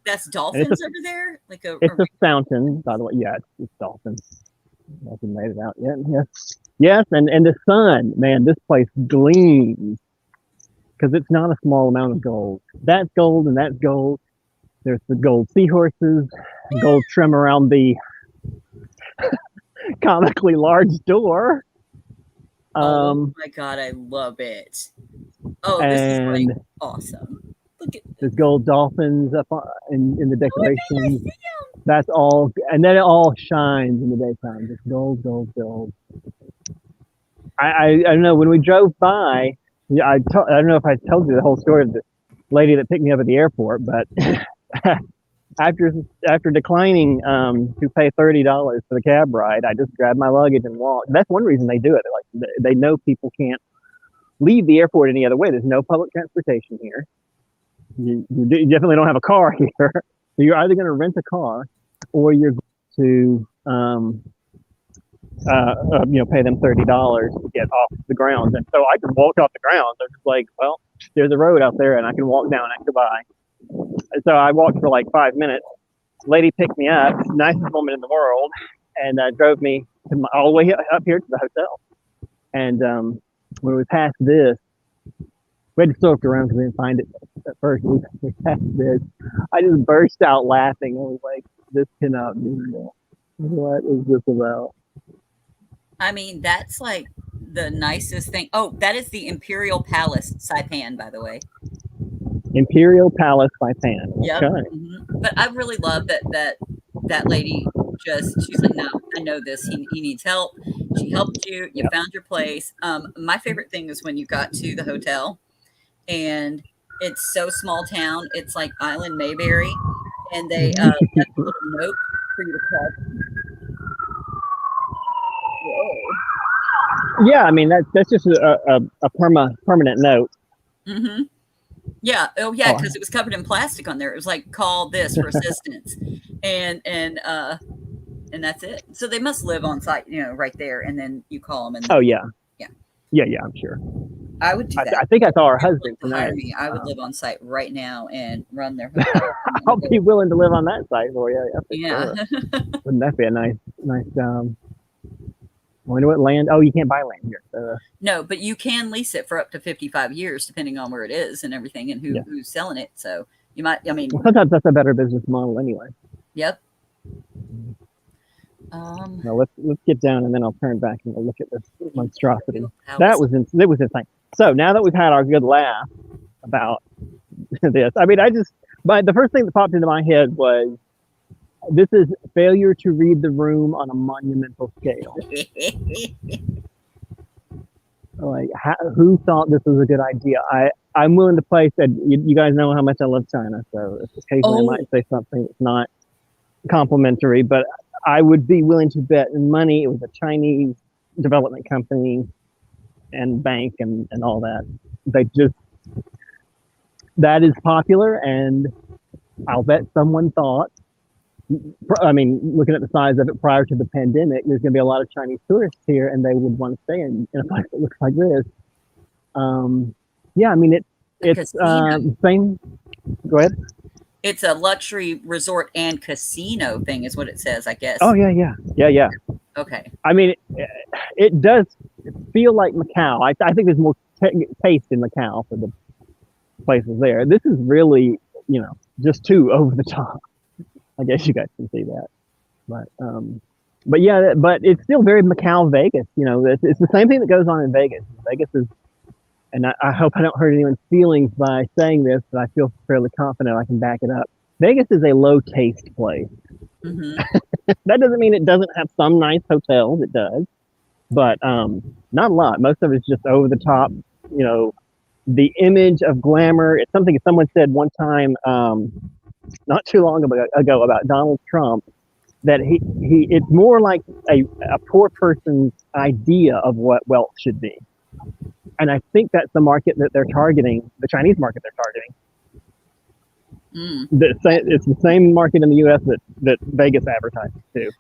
that's dolphins over there. It's a fountain, by the way. Yeah, it's dolphins. Hasn't made it out yet. Yes, and the sun, man, this place gleams because it's not a small amount of gold. That's gold, and that's gold. There's the gold seahorses, gold trim around the comically large door. Oh my god, I love it. Oh, this is like awesome. Look at there's gold dolphins up in the decorations. That's all, and then it all shines in the daytime, just gold, gold, gold. I don't know, when we drove by, yeah, I don't know if I told you the whole story of the lady that picked me up at the airport, but after declining to pay $30 for the cab ride, I just grabbed my luggage and walked. That's one reason they do it. Like they know people can't leave the airport any other way. There's no public transportation here. You definitely don't have a car here. So you're either going to rent a car, or you're going to pay them $30 to get off the grounds. And so I just walked off the grounds. I was just like, well, there's a road out there, and I can walk down and goodbye. And so I walked for like 5 minutes. Lady picked me up, nicest woman in the world, and drove me all the way up here to the hotel. And when we passed this, we had to look around because we didn't find it at first. We passed this. I just burst out laughing. I was like, this cannot be real. What is this about? I mean, that's like the nicest thing. Oh, that is the Imperial Palace, Saipan, by the way. Imperial Palace, Saipan. Yep. Okay. Mm-hmm. But I really love that lady. She's like, no, I know this. He needs help. She helped you. You found your place. My favorite thing is when you got to the hotel, and it's so small town. It's like Island Mayberry, and they left a little note for you to call. Whoa. Yeah, I mean that's just a permanent note. Mm-hmm. Yeah. Oh, yeah. Because it was covered in plastic on there. It was like, call this for assistance, and that's it. So they must live on site, right there, and then you call them. And oh yeah, yeah, I'm sure. I would do that. I think I saw her husband tonight. I would live on site right now and run their hotel. I'll be willing to live on that site for you. Yeah. Sure. Wouldn't that be a nice? I wonder what land. Oh, you can't buy land here. No, but you can lease it for up to 55 years, depending on where it is and everything, and who's selling it. So you might. I mean, sometimes that's a better business model anyway. Yep. Now let's get down, and then I'll turn back and we'll look at this monstrosity. It was insane. So now that we've had our good laugh about this, I mean, the first thing that popped into my head was, this is failure to read the room on a monumental scale. Like, who thought this was a good idea? I'm willing to place that. You guys know how much I love China, so occasionally I might say something that's not complimentary, but I would be willing to bet money it was a Chinese development company and bank and all that. That is popular, and I'll bet someone thought, I mean, looking at the size of it prior to the pandemic, there's going to be a lot of Chinese tourists here, and they would want to stay in a place that looks like this. Yeah, I mean, it's same. Go ahead. It's a luxury resort and casino thing, is what it says, I guess. Oh yeah. Okay. I mean, it does feel like Macau. I think there's more taste in Macau for the places there. This is really, just too over the top. I guess you guys can see that, but yeah, but it's still very Macau Vegas. It's the same thing that goes on in Vegas. Vegas is, and I hope I don't hurt anyone's feelings by saying this, but I feel fairly confident I can back it up. Vegas is a low taste place. Mm-hmm. That doesn't mean it doesn't have some nice hotels. It does, but not a lot. Most of it's just over the top. The image of glamour. It's something someone said one time. Not too long ago about Donald Trump, that it's more like a poor person's idea of what wealth should be. And I think that's the market that they're targeting, the Chinese market they're targeting. It's the same market in the U.S. that Vegas advertises to.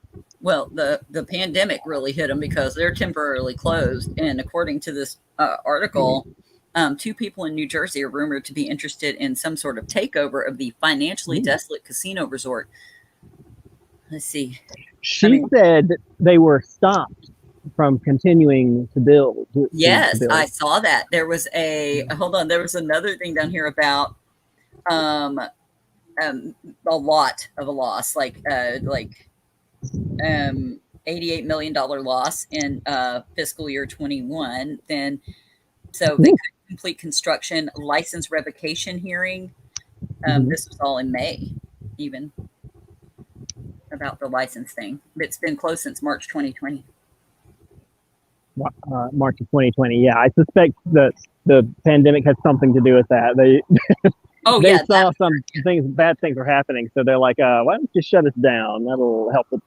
Well, the pandemic really hit them because they're temporarily closed. And according to this article, 2 people in New Jersey are rumored to be interested in some sort of takeover of the financially desolate casino resort. Let's see. She said that they were stopped from continuing to build. Yes, I saw that. There was there was another thing down here about a lot of a loss, like $88 million loss in fiscal year 21. Then, so they couldn't complete construction, license revocation hearing. This was all in May, even. about the license thing. It's been closed since March 2020. March of 2020. Yeah, I suspect that the pandemic has something to do with that. They saw some things, bad things were happening, so they're like, why don't you shut us down? That'll help with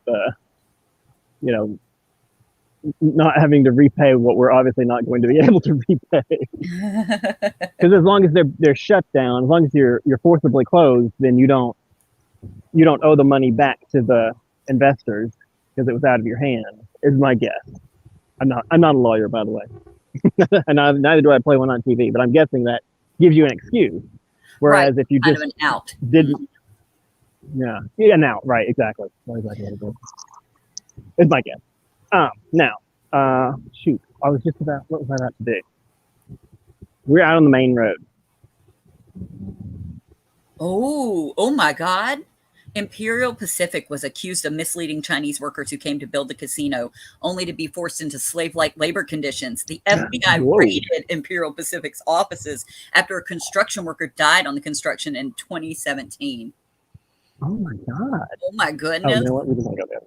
not having to repay what we're obviously not going to be able to repay. Because as long as they're shut down, as long as you're forcibly closed, then you don't owe the money back to the investors because it was out of your hands. Is my guess. I'm not a lawyer, by the way, and neither do I play one on TV. But I'm guessing that gives you an excuse. Whereas if you just kind of an out, didn't, an out, right? Exactly. That's exactly what it is. It's my guess. Now, shoot, I was just about. What was I about to do? We're out on the main road. Oh my God. Imperial Pacific was accused of misleading Chinese workers who came to build the casino, only to be forced into slave-like labor conditions. The FBI raided Imperial Pacific's offices after a construction worker died on the construction in 2017. Oh my God. Oh my goodness. Oh, you know what? We just want to go there.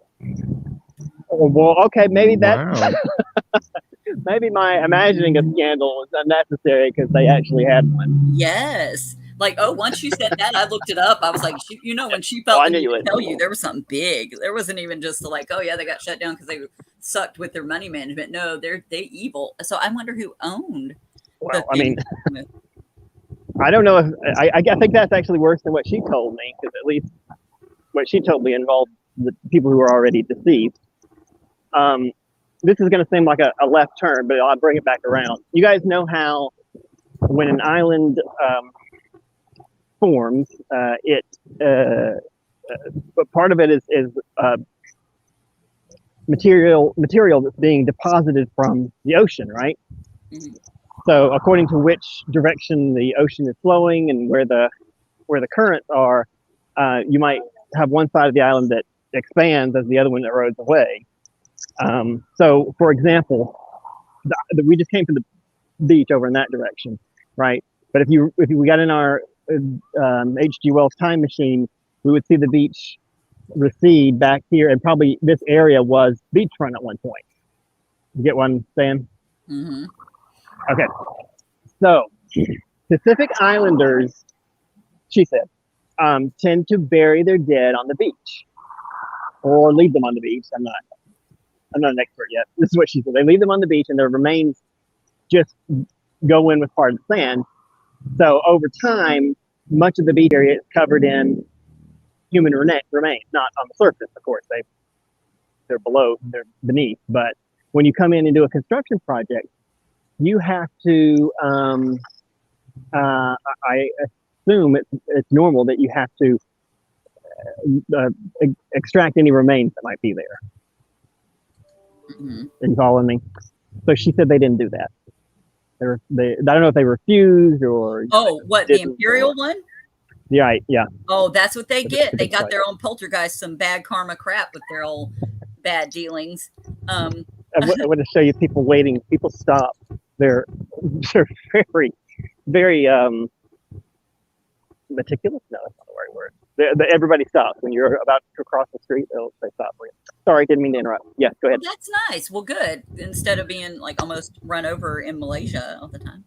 Oh, well, okay, maybe that. Maybe my imagining a scandal was unnecessary because they actually had one. Yes. Like, once you said that, I looked it up. I was like, when she felt the need to tell you, there was something big. There wasn't even just like, oh yeah, they got shut down because they sucked with their money management. No, they evil. So I wonder who owned. Well, I mean, I don't know if I think that's actually worse than what she told me, because at least what she told me involved the people who were already deceased. This is going to seem like a left turn, but I'll bring it back around. You guys know how when an island forms, but part of it is material that's being deposited from the ocean, right? Mm-hmm. So according to which direction the ocean is flowing and where the currents are, you might have one side of the island that expands as the other one erodes away. So, for example, we just came from the beach over in that direction, right? But if we got in our H.G. Wells time machine, we would see the beach recede back here, and probably this area was beachfront at one point. You get what I'm saying? Mm-hmm. Okay. So, Pacific Islanders, she said, tend to bury their dead on the beach, or leave them on the beach. I'm not an expert yet. This is what she said. They leave them on the beach, and their remains just go in with part of the sand. So over time, much of the beach area is covered in human remains, not on the surface, of course. They're beneath. But when you come in and do a construction project, you have to. I assume it's normal that you have to extract any remains that might be there. Mm-hmm. Are you following me? So she said they didn't do that. I don't know if they refused or. Oh, what, the Imperial one? Yeah, yeah. Oh, that's what they get. They got their own poltergeist, some bad karma crap with their old bad dealings. I want to show you people waiting. People stop. They're very, very meticulous. No, that's not the right word. Everybody stops when you're about to cross the street. They'll say stop for you. Sorry, didn't mean to interrupt. Yeah, go ahead. That's nice. Well, good. Instead of being like almost run over in Malaysia all the time.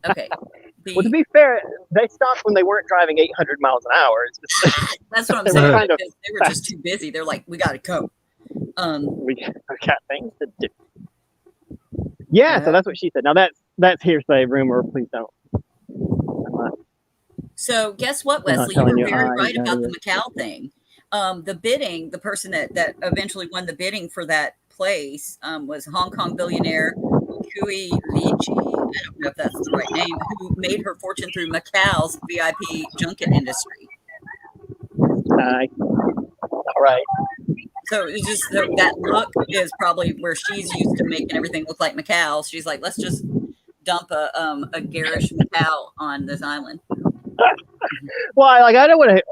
Okay. Well, to be fair, they stopped when they weren't driving 800 miles an hour. That's what I'm saying. They were just too busy. They're like, we got to go. We got things to do. Yeah, so that's what she said. Now that's hearsay, rumor. Please don't. So guess what, Wesley? You were very right about the Macau thing. The person that eventually won the bidding for that place was Hong Kong billionaire Kui Lichi. I don't know if that's the right name, who made her fortune through Macau's VIP junket industry. All right. So it's just that look is probably where she's used to making everything look like Macau. She's like, let's just dump a garish Macau on this island. Well, I don't want to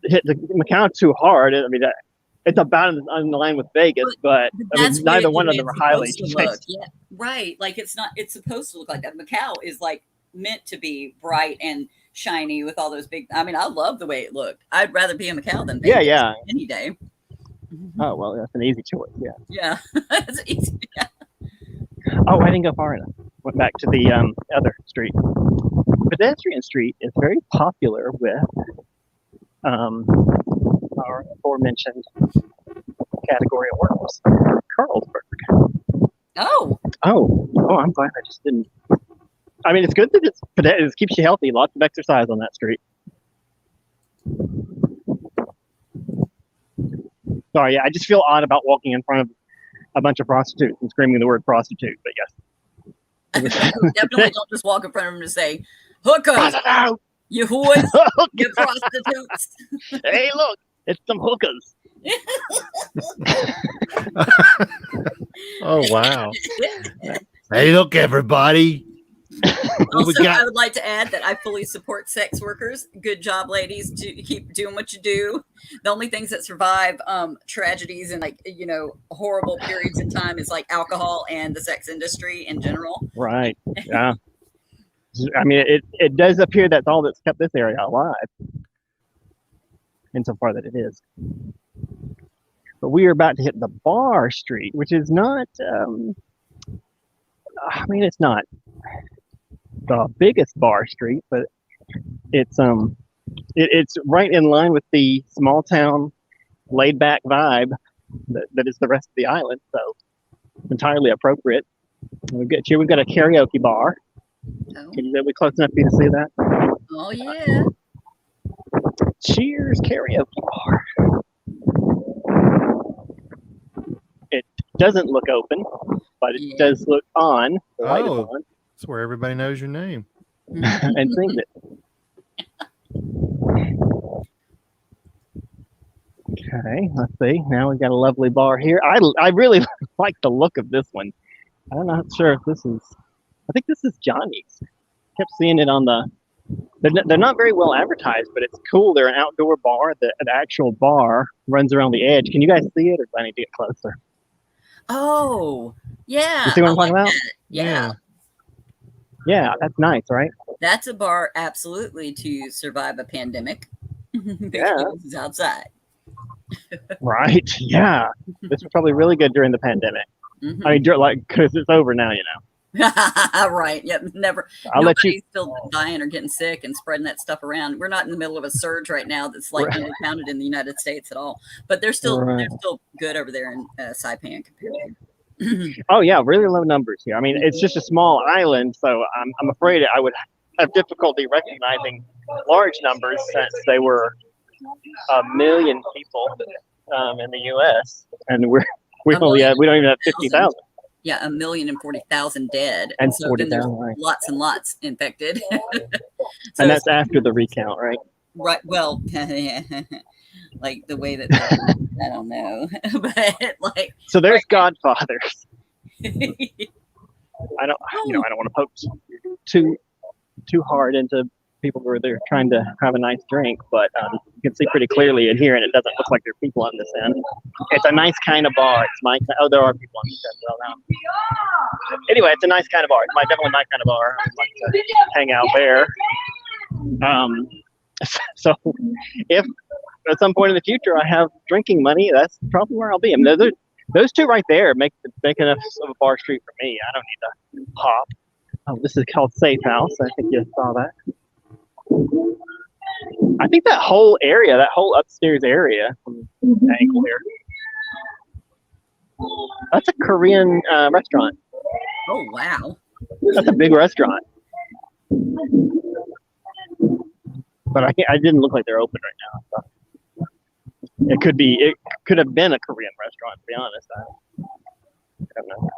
hit the Macau too hard. I mean, it's about on the line with Vegas, but I mean, neither one of them are highly. Yeah, right. Like it's supposed to look like that. Macau is like meant to be bright and shiny with all those big. I mean, I love the way it looked. I'd rather be in Macau than Yeah, Vegas yeah. any day. Oh well, that's an easy choice. Yeah. Yeah, it's easy. Yeah. Oh, I didn't go far enough. Went back to the other street. Pedestrian Street is very popular with our aforementioned category of workers, Carlsberg. Oh, I'm glad I just didn't. I mean, it's good that it keeps you healthy. Lots of exercise on that street. Sorry, yeah, I just feel odd about walking in front of a bunch of prostitutes and screaming the word prostitute. But yes, definitely don't just walk in front of them to say hookers, you whores, you prostitutes. Hey, look, it's some hookers. Oh wow! Hey, look, everybody. Also, I would like to add that I fully support sex workers. Good job, ladies. Keep doing what you do. The only things that survive tragedies and horrible periods in time is like alcohol and the sex industry in general. Right. Yeah. I mean, it does appear that's all that's kept this area alive, insofar that it is. But we are about to hit the bar street, which is not. I mean, it's not the biggest bar street, but it's right in line with the small town laid back vibe that is the rest of the island, so entirely appropriate. We've got a karaoke bar. Oh. Are we close enough for you to see that? Oh yeah. Cheers karaoke bar. It doesn't look open, but it does look on. The light is on. That's where everybody knows your name. And sings it. Okay, let's see. Now we've got a lovely bar here. I really like the look of this one. I'm not sure if this is. I think this is Johnny's. Kept seeing it on the. They're not very well advertised, but it's cool. They're an outdoor bar. The actual bar runs around the edge. Can you guys see it, or do I need to get closer? Oh, yeah. You see what I'm talking about? Yeah. Yeah, that's nice, right? That's a bar absolutely to survive a pandemic. Yeah. It's outside. Right. Yeah. This was probably really good during the pandemic. Mm-hmm. I mean, because it's over now, Right. Yep. Never. Nobody's still dying or getting sick and spreading that stuff around. We're not in the middle of a surge right now that's like counted in the United States at all. But they're still good over there in Saipan compared to. Oh yeah, really low numbers here. I mean, it's just a small island, so I'm afraid I would have difficulty recognizing large numbers since they were 1 million people in the U.S. and we don't even have 50,000. Yeah, 1,040,000 dead, and so 40,000, right. Lots and lots infected. So and that's after the recount, right? Right. Well, like the way that I don't know, but like. So there's Godfathers. I don't want to poke too hard into people who are there trying to have a nice drink, but you can see pretty clearly in here, and it doesn't look like there are people on this end. It's a nice kind of bar. There are people on this end. Well, now. Anyway, it's a nice kind of bar. It's definitely my kind of bar. I would like to hang out there. So if at some point in the future I have drinking money, that's probably where I'll be. I mean, those two right there make enough of a bar street for me. I don't need to hop. Oh, this is called Safe House. I think you saw that. I think that whole area, that whole upstairs area, from the angle here, that's a Korean restaurant. Oh wow, that's a big restaurant. But I didn't look like they're open right now. So it could have been a Korean restaurant. To be honest, I don't know.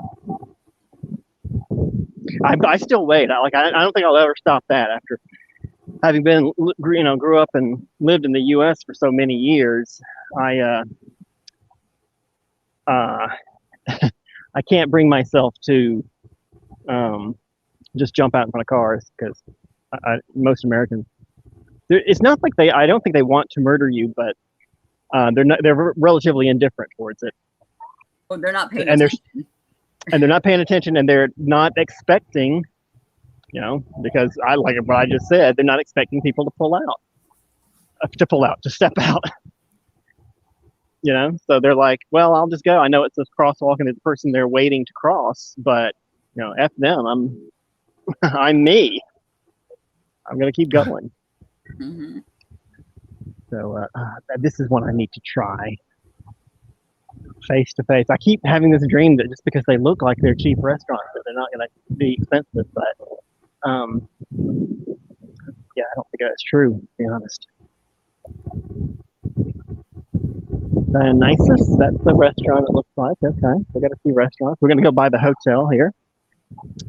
I still wait. I don't think I'll ever stop that after having been, grew up and lived in the U.S. for so many years. I can't bring myself to just jump out in front of cars because most Americans. It's not like I don't think they want to murder you, but they're relatively indifferent towards it. Oh, they're not paying attention. And they're not paying attention, and they're not expecting because I like what I just said. They're not expecting people to to step out. So they're like, well, I'll just go. I know it's this crosswalk and it's the person they're waiting to cross, but F them. I'm me. I'm gonna keep going. Mm-hmm. So this is one I need to try face to face. I keep having this dream that just because they look like they're cheap restaurants, that they're not gonna be expensive. But yeah, I don't think that's true, to be honest. Nicest, that's the restaurant it looks like. Okay, we got a few restaurants. We're gonna go by the hotel here.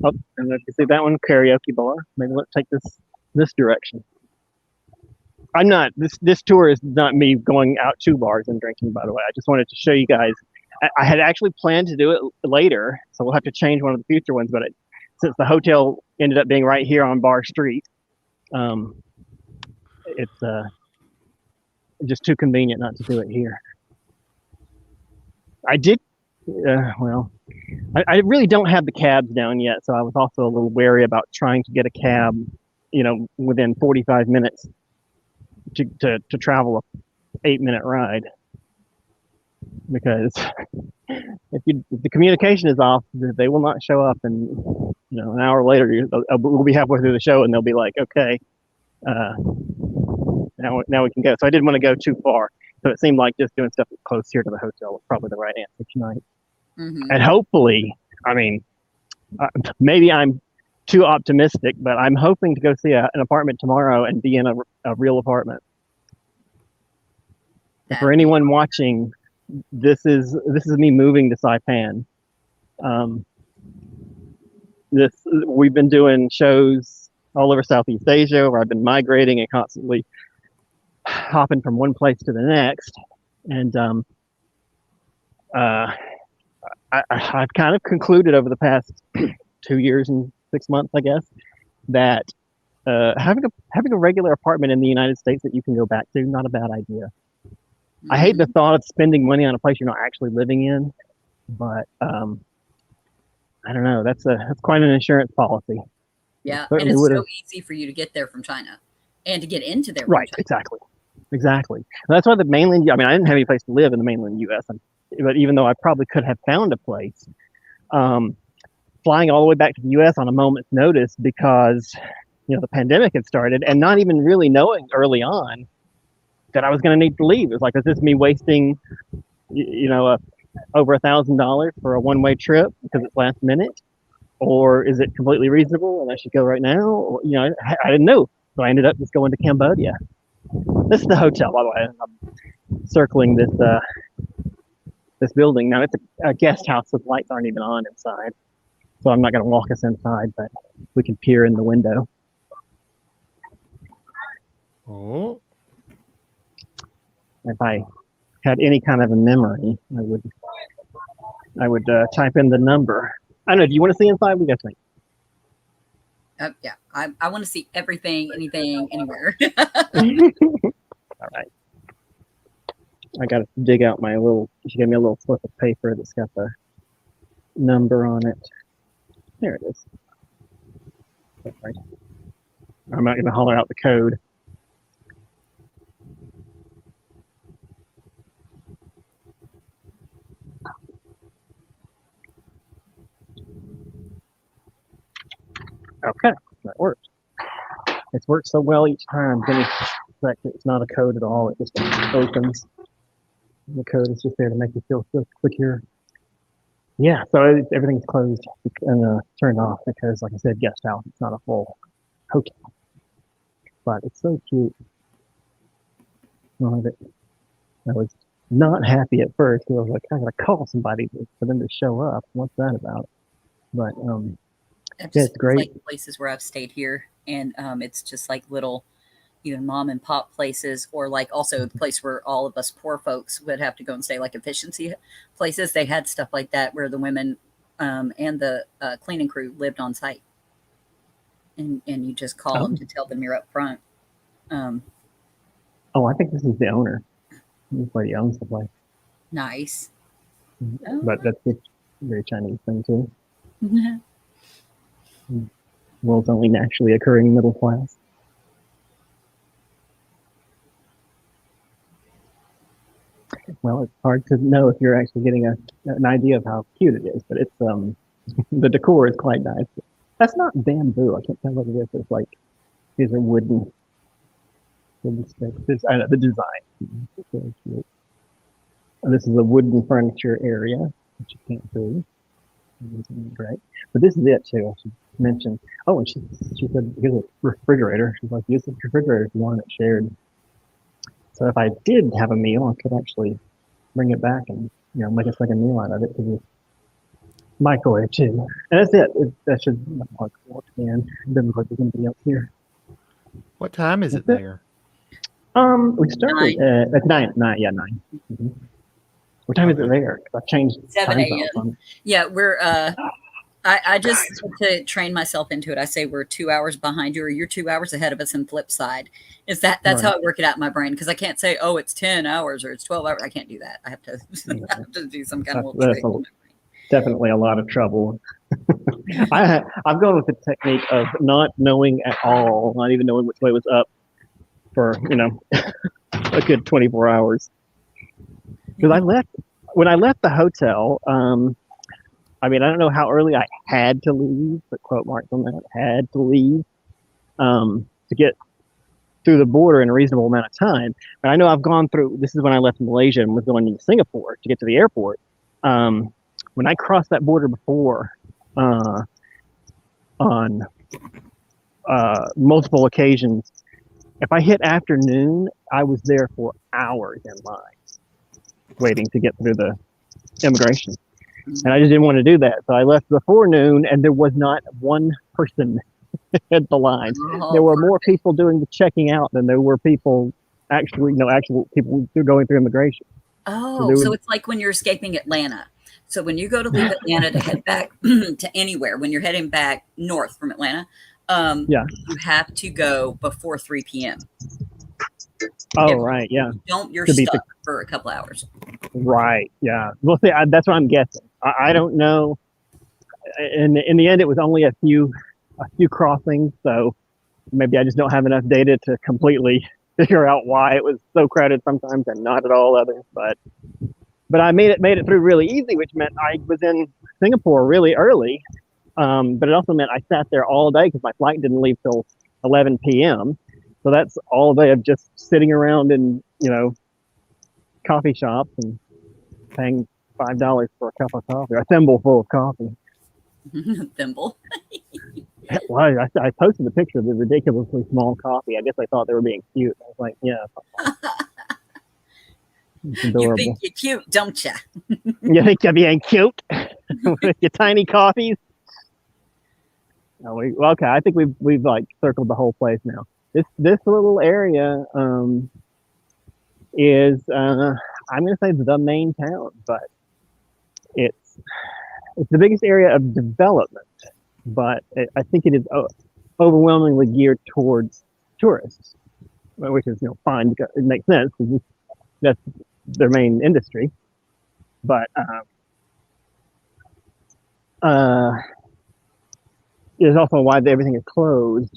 Oh, and if you see that one, karaoke bar. Maybe let's take this direction. I'm not. This tour is not me going out to bars and drinking. By the way, I just wanted to show you guys. I had actually planned to do it later, so we'll have to change one of the future ones. But since the hotel ended up being right here on Bar Street, it's just too convenient not to do it here. I did. Well, I really don't have the cabs down yet, so I was also a little wary about trying to get a cab, within 45 minutes to travel a 8-minute ride, because if the communication is off, they will not show up, and an hour later we'll be halfway through the show and they'll be like, okay, now we can go. So I didn't want to go too far, so it seemed like just doing stuff close here to the hotel was probably the right answer tonight. Mm-hmm. And hopefully, maybe I'm too optimistic, but I'm hoping to go see an apartment tomorrow and be in a real apartment. For anyone watching, this is me moving to Saipan. We've been doing shows all over Southeast Asia, where I've been migrating and constantly hopping from one place to the next, and I've kind of concluded over the past 2 years and 6 months, I guess, that having a regular apartment in the United States that you can go back to, not a bad idea. I hate the thought of spending money on a place you're not actually living in, but I don't know. That's quite an insurance policy. Yeah, and it's so easy for you to get there from China, and to get into there. Right, exactly. That's why the mainland. I didn't have any place to live in the mainland U.S., but even though I probably could have found a place, flying all the way back to the U.S. on a moment's notice because the pandemic had started, and not even really knowing early on that I was going to need to leave. It was like, is this me wasting, over $1,000 for a one-way trip because it's last minute, or is it completely reasonable and I should go right now? Or, I didn't know, so I ended up just going to Cambodia. This is the hotel, by the way. I'm circling this building. Now it's a guest house, so the lights aren't even on inside, so I'm not going to walk us inside, but we can peer in the window. Oh. If I had any kind of a memory, I would type in the number. I don't know. Do you want to see inside? What do you guys think? Yeah, I want to see everything, anything, anywhere. All right. I got to dig out my she gave me a little slip of paper that's got the number on it. There it is. Right. I'm not going to holler out the code. Okay, that worked. It's worked so well each time. It's not a code at all. It just opens. The code is just there to make you feel so secure. Yeah, so everything's closed and turned off because, like I said, guest house. It's not a full hotel, but it's so cute. I love it. I was not happy at first. I was like, I gotta call somebody for them to show up. What's that about? But yeah, it's great. Like places where I've stayed here, and it's just like little, either mom and pop places, or like also the place where all of us poor folks would have to go and stay, like efficiency places. They had stuff like that where the women and the cleaning crew lived on site, and you just call them to tell them you're up front. I think this is the owner. This lady owns the place. Nice. But that's a very Chinese thing too. World's only naturally occurring middle class. Well, it's hard to know if you're actually getting an idea of how cute it is, but it's the decor is quite nice. That's not bamboo. I can't tell what it is. It's like these are wooden sticks. I know the design. It's really cute. And this is a wooden furniture area, which you can't see. Great. But this is it too. I should mention. Oh, and she said here's a refrigerator. She's like, use the refrigerator if you want it shared. So if I did have a meal, I could actually bring it back and make us like a meal out of it because it's microwave too. And that's it. That should walk in. It doesn't look like there's anybody else here. What time is it there? We started at 9. 9. Mm-hmm. What time is it there? I've changed 7 a.m. Yeah, we're. I just to train myself into it. I say we're 2 hours behind you, or you're 2 hours ahead of us. And flip side is that's right. How I work it out in my brain because I can't say, oh, it's 10 hours or it's 12 hours. I can't do that. I have to, I have to do some kind of little definitely a lot of trouble. I've gone with the technique of not knowing at all, not even knowing which way was up for a good 24 hours. Because when I left the hotel. I mean, I don't know how early I had to leave, but quote marks on that, had to leave to get through the border in a reasonable amount of time. But I know I've gone through, this is when I left Malaysia and was going to Singapore to get to the airport. When I crossed that border before on multiple occasions, if I hit afternoon, I was there for hours in line waiting to get through the immigration. And I just didn't want to do that. So I left before noon and there was not one person at the line. There were more people doing the checking out than there were people actual people going through immigration. Oh, so it's like when you're escaping Atlanta. So when you go to leave Atlanta to head back to anywhere, when you're heading back north from Atlanta, you have to go before 3 p.m. Oh, right. Yeah. You're stuck for a couple hours. Right. Yeah. Well, see, that's what I'm guessing. I don't know. In the end, it was only a few crossings. So maybe I just don't have enough data to completely figure out why it was so crowded sometimes and not at all others. But I made it through really easy, which meant I was in Singapore really early. But it also meant I sat there all day because my flight didn't leave till 11 p.m. So that's all day of just sitting around in, coffee shops and paying $5 for a cup of coffee, a thimble full of coffee. Thimble. Well, I posted a picture of the ridiculously small coffee. I guess I thought they were being cute. I was like, yeah. It's adorable. You think you're cute, don't you? You think you're being cute with your tiny coffees? No, okay. I think we've like circled the whole place now. This little area is I'm going to say the main town, but it's the biggest area of development. But I think it is overwhelmingly geared towards tourists, which is fine because it makes sense because that's their main industry. But it's also why everything is closed.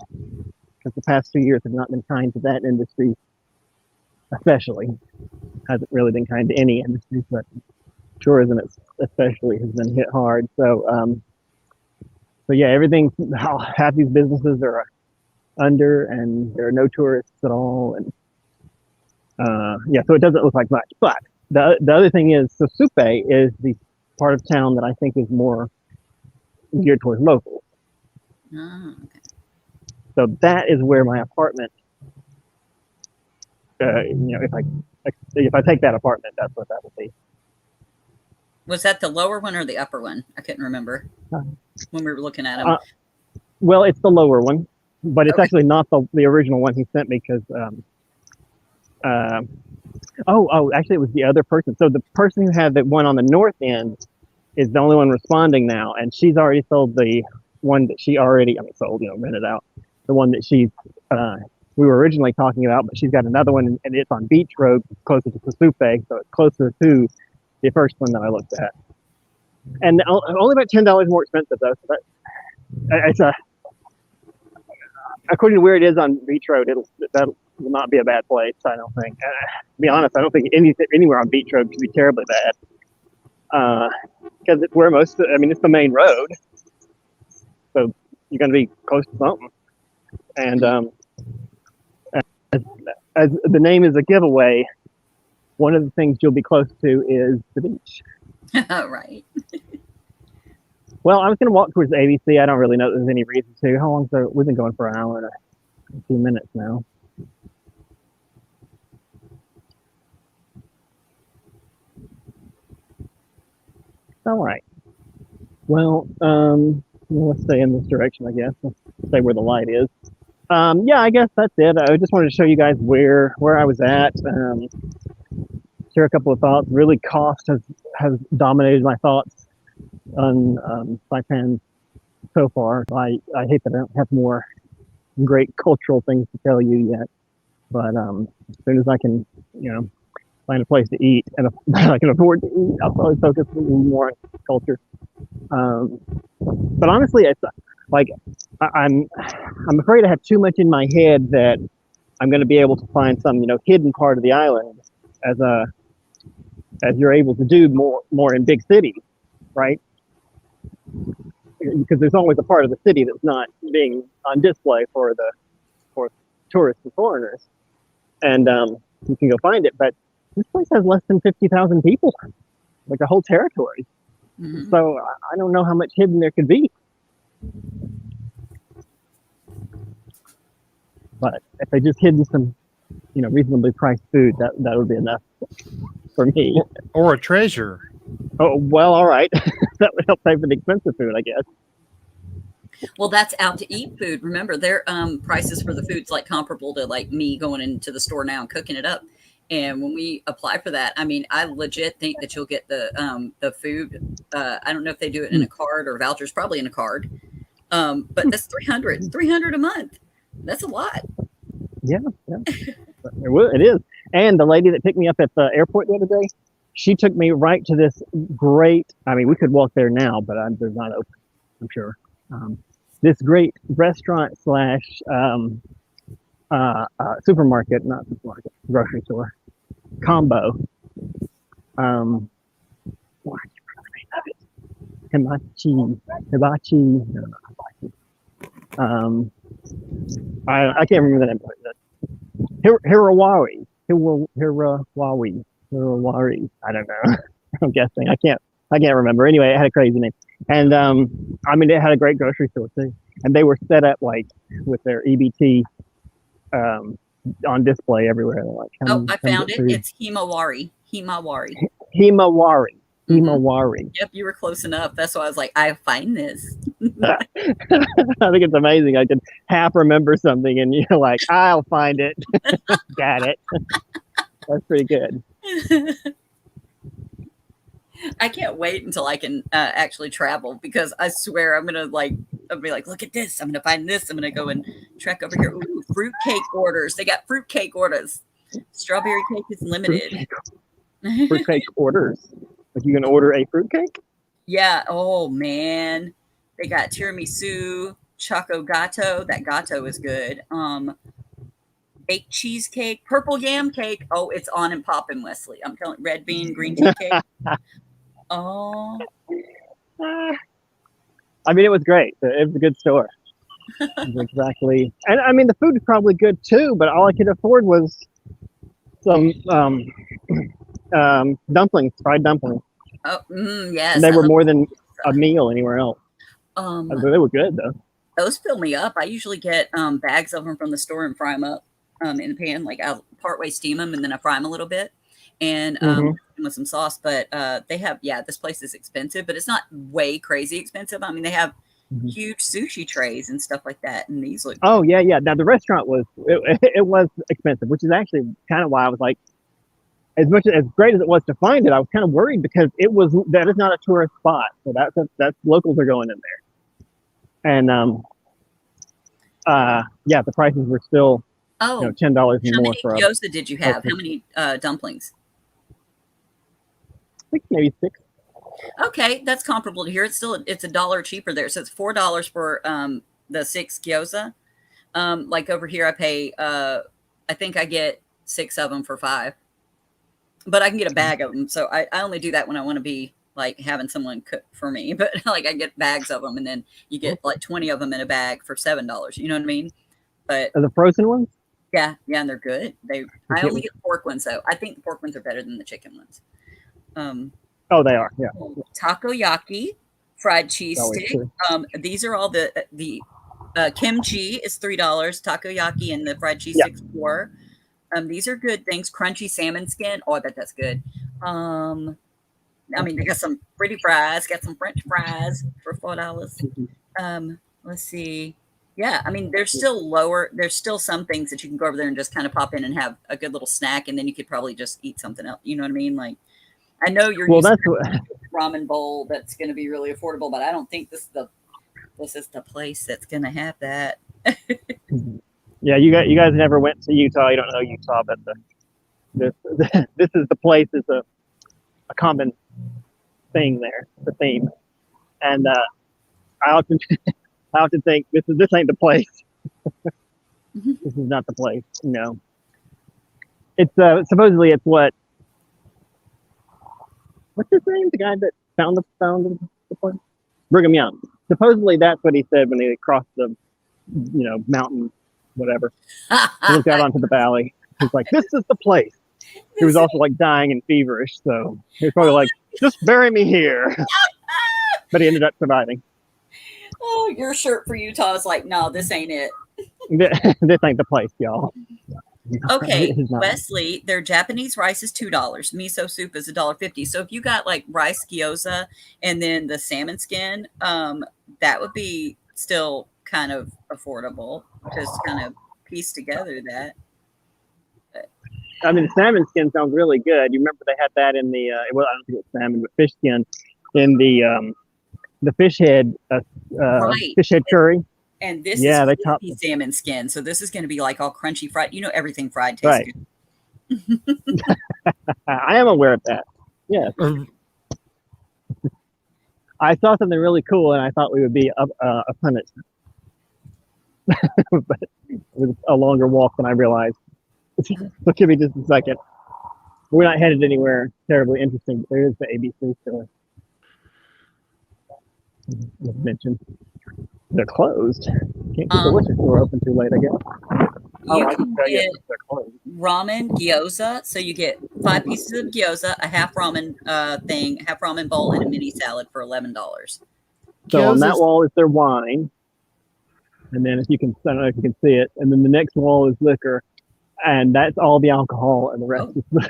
Because the past 2 years have not been kind to that industry, especially. Hasn't really been kind to any industry, but tourism especially has been hit hard. So, yeah, half these businesses are under, and there are no tourists at all, and so it doesn't look like much. But the other thing is, so Supe is the part of town that I think is more geared towards locals. Oh, okay. So that is where my apartment, if I take that apartment, that's what that would be. Was that the lower one or the upper one? I couldn't remember when we were looking at them. Well, it's the lower one, but it's actually not the original one he sent me because, actually it was the other person. So the person who had the one on the north end is the only one responding now, and she's already sold the one that she already, rented out. The one that we were originally talking about, but she's got another one, and it's on Beach Road, closer to Supe, so it's closer to the first one that I looked at. And only about $10 more expensive, though. So according to where it is on Beach Road, that will not be a bad place. I don't think. To be honest, I don't think anywhere on Beach Road could be terribly bad. Because it's where most. I mean, it's the main road, so you're going to be close to something. And as the name is a giveaway, one of the things you'll be close to is the beach. Right. Well, I was going to walk towards the ABC. I don't really know if there's any reason to. How long? We've been going for an hour and a few minutes now. All right. Well, let's stay in this direction, I guess. Let's stay where the light is. Yeah, I guess that's it. I just wanted to show you guys where I was at. Share a couple of thoughts. Really, cost has dominated my thoughts on Saipan so far. I hate that I don't have more great cultural things to tell you yet. But as soon as I can, find a place to eat and I can afford to eat, I'll probably focus a little more on culture. But honestly, it's like I'm afraid I have too much in my head that I'm going to be able to find some hidden part of the island as you're able to do more in big cities, right? Because there's always a part of the city that's not being on display for tourists and foreigners, and you can go find it. But this place has less than 50,000 people, like a whole territory. Mm-hmm. So I don't know how much hidden there could be. But if they just hid some, reasonably priced food, that would be enough for me. Or a treasure. Oh, well, all right. That would help pay for the expensive food, I guess. Well, that's out to eat food. Remember, their prices for the food's like comparable to like me going into the store now and cooking it up. And when we apply for that, I mean, I legit think that you'll get the food. I don't know if they do it in a card or vouchers, probably in a card. But that's $300 a month. That's a lot. Yeah. It is. And the lady that picked me up at the airport the other day, she took me right to this great, I mean, we could walk there now, but they're not open, I'm sure. This great restaurant / supermarket, not supermarket, grocery store combo. Hibachi. I can't remember the name of it. Hirawari. I don't know. I'm guessing. I can't remember. Anyway, it had a crazy name. And I mean, it had a great grocery store too. And they were set up like with their EBT on display everywhere. They're like, I found it. It's Himawari. Himawari. Yep, you were close enough. That's why I was like, I find this. I think it's amazing. I can half remember something and you're like, I'll find it. Got it. That's pretty good. I can't wait until I can actually travel, because I swear I'll be like, look at this. I'm going to find this. I'm going to go and trek over here. Ooh, fruitcake orders. They got fruitcake orders. Strawberry cake is limited. Fruitcake orders? Like you can order a fruitcake? Yeah. Oh, man. They got tiramisu, choco gato. That gato is good. Baked cheesecake, purple yam cake. Oh, it's on and popping, Wesley. I'm telling you, red bean, green tea cake. Oh. I mean, it was great. It was a good store. Exactly. And I mean, the food is probably good too, but all I could afford was some dumplings, fried dumplings. Oh, yes. And they were more than a meal anywhere else. They were good though. Those fill me up. I usually get bags of them from the store and fry them up in the pan. Like I'll partway steam them and then I fry them a little bit and with some sauce. But they have, this place is expensive, but it's not way crazy expensive. I mean, they have huge sushi trays and stuff like that. And these look. Oh yeah. Now the restaurant was expensive, which is actually kind of why I was like, as great as it was to find it, I was kind of worried because that is not a tourist spot. So that's locals are going in there. And the prices were still $10 and more for. How many gyoza did you have? How many dumplings? I think maybe 6. Okay, that's comparable to here. It's $1 cheaper there, so it's $4 for the 6 gyoza. Like over here, I pay. I think I get 6 of them for $5, but I can get a bag of them. So I only do that when I want to be like having someone cook for me. But like I get bags of them, and then you get like 20 of them in a bag for $7. You know what I mean? But Are the frozen ones? yeah, and they're good. I only get the pork ones though. I think the pork ones are better than the chicken ones. Oh, they are. Yeah. Takoyaki, fried cheese Always stick. true. These are all the kimchi is $3. Takoyaki and the fried cheese Yeah. sticks $4. These are good things. Crunchy salmon skin. Oh, I bet that's good. I mean, they got some pretty fries. Got some French fries for $4. Let's see. Yeah, I mean, there's still lower. There's still some things that you can go over there and just kind of pop in and have a good little snack, and then you could probably just eat something else. You know what I mean? Like, I know you're Well, used that's to what. a ramen bowl that's going to be really affordable, but I don't think this is the place that's going to have that. Yeah, you guys never went to Utah. You don't know Utah, but this is the place. Is a common thing there. The theme, and I often think this ain't the place. This is not the place. You know, it's supposedly it's what's his name? The guy that found the place? Brigham Young. Supposedly that's what he said when he crossed the mountain, whatever. He looked out onto the valley. He's like, "This is the place." He was also like dying and feverish, so he was probably like, "Just bury me here." But he ended up surviving. Oh, your shirt for Utah is like, no, this ain't it. This ain't the place, y'all. Okay, It is not. Wesley, their Japanese rice is $2. Miso soup is $1.50. So if you got like rice gyoza and then the salmon skin, that would be still kind of affordable. Just kind of piece together that. I mean, salmon skin sounds really good. You remember they had that in the well, I don't think it was salmon, but fish skin in the fish head Right. fish head curry. And this Yeah, they is top crispy salmon skin. So this is going to be like all crunchy fried. You know, everything fried tastes right. good. I am aware of that. Yes. I saw something really cool, and I thought we would be upon it. But it was a longer walk than I realized. So give me just a second. We're not headed anywhere terribly interesting, but there is the ABC store. As mentioned, they're closed. Can't keep the liquor store open too late, I guess. You I can tell you, get they're closed. ramen gyoza. So you get 5 pieces of gyoza, a half ramen half ramen bowl, and a mini salad for $11. So on that Gyoza's- wall is their wine, and then if you can, I don't know if you can see it, and then the next wall is liquor, and that's all the alcohol, and the rest is the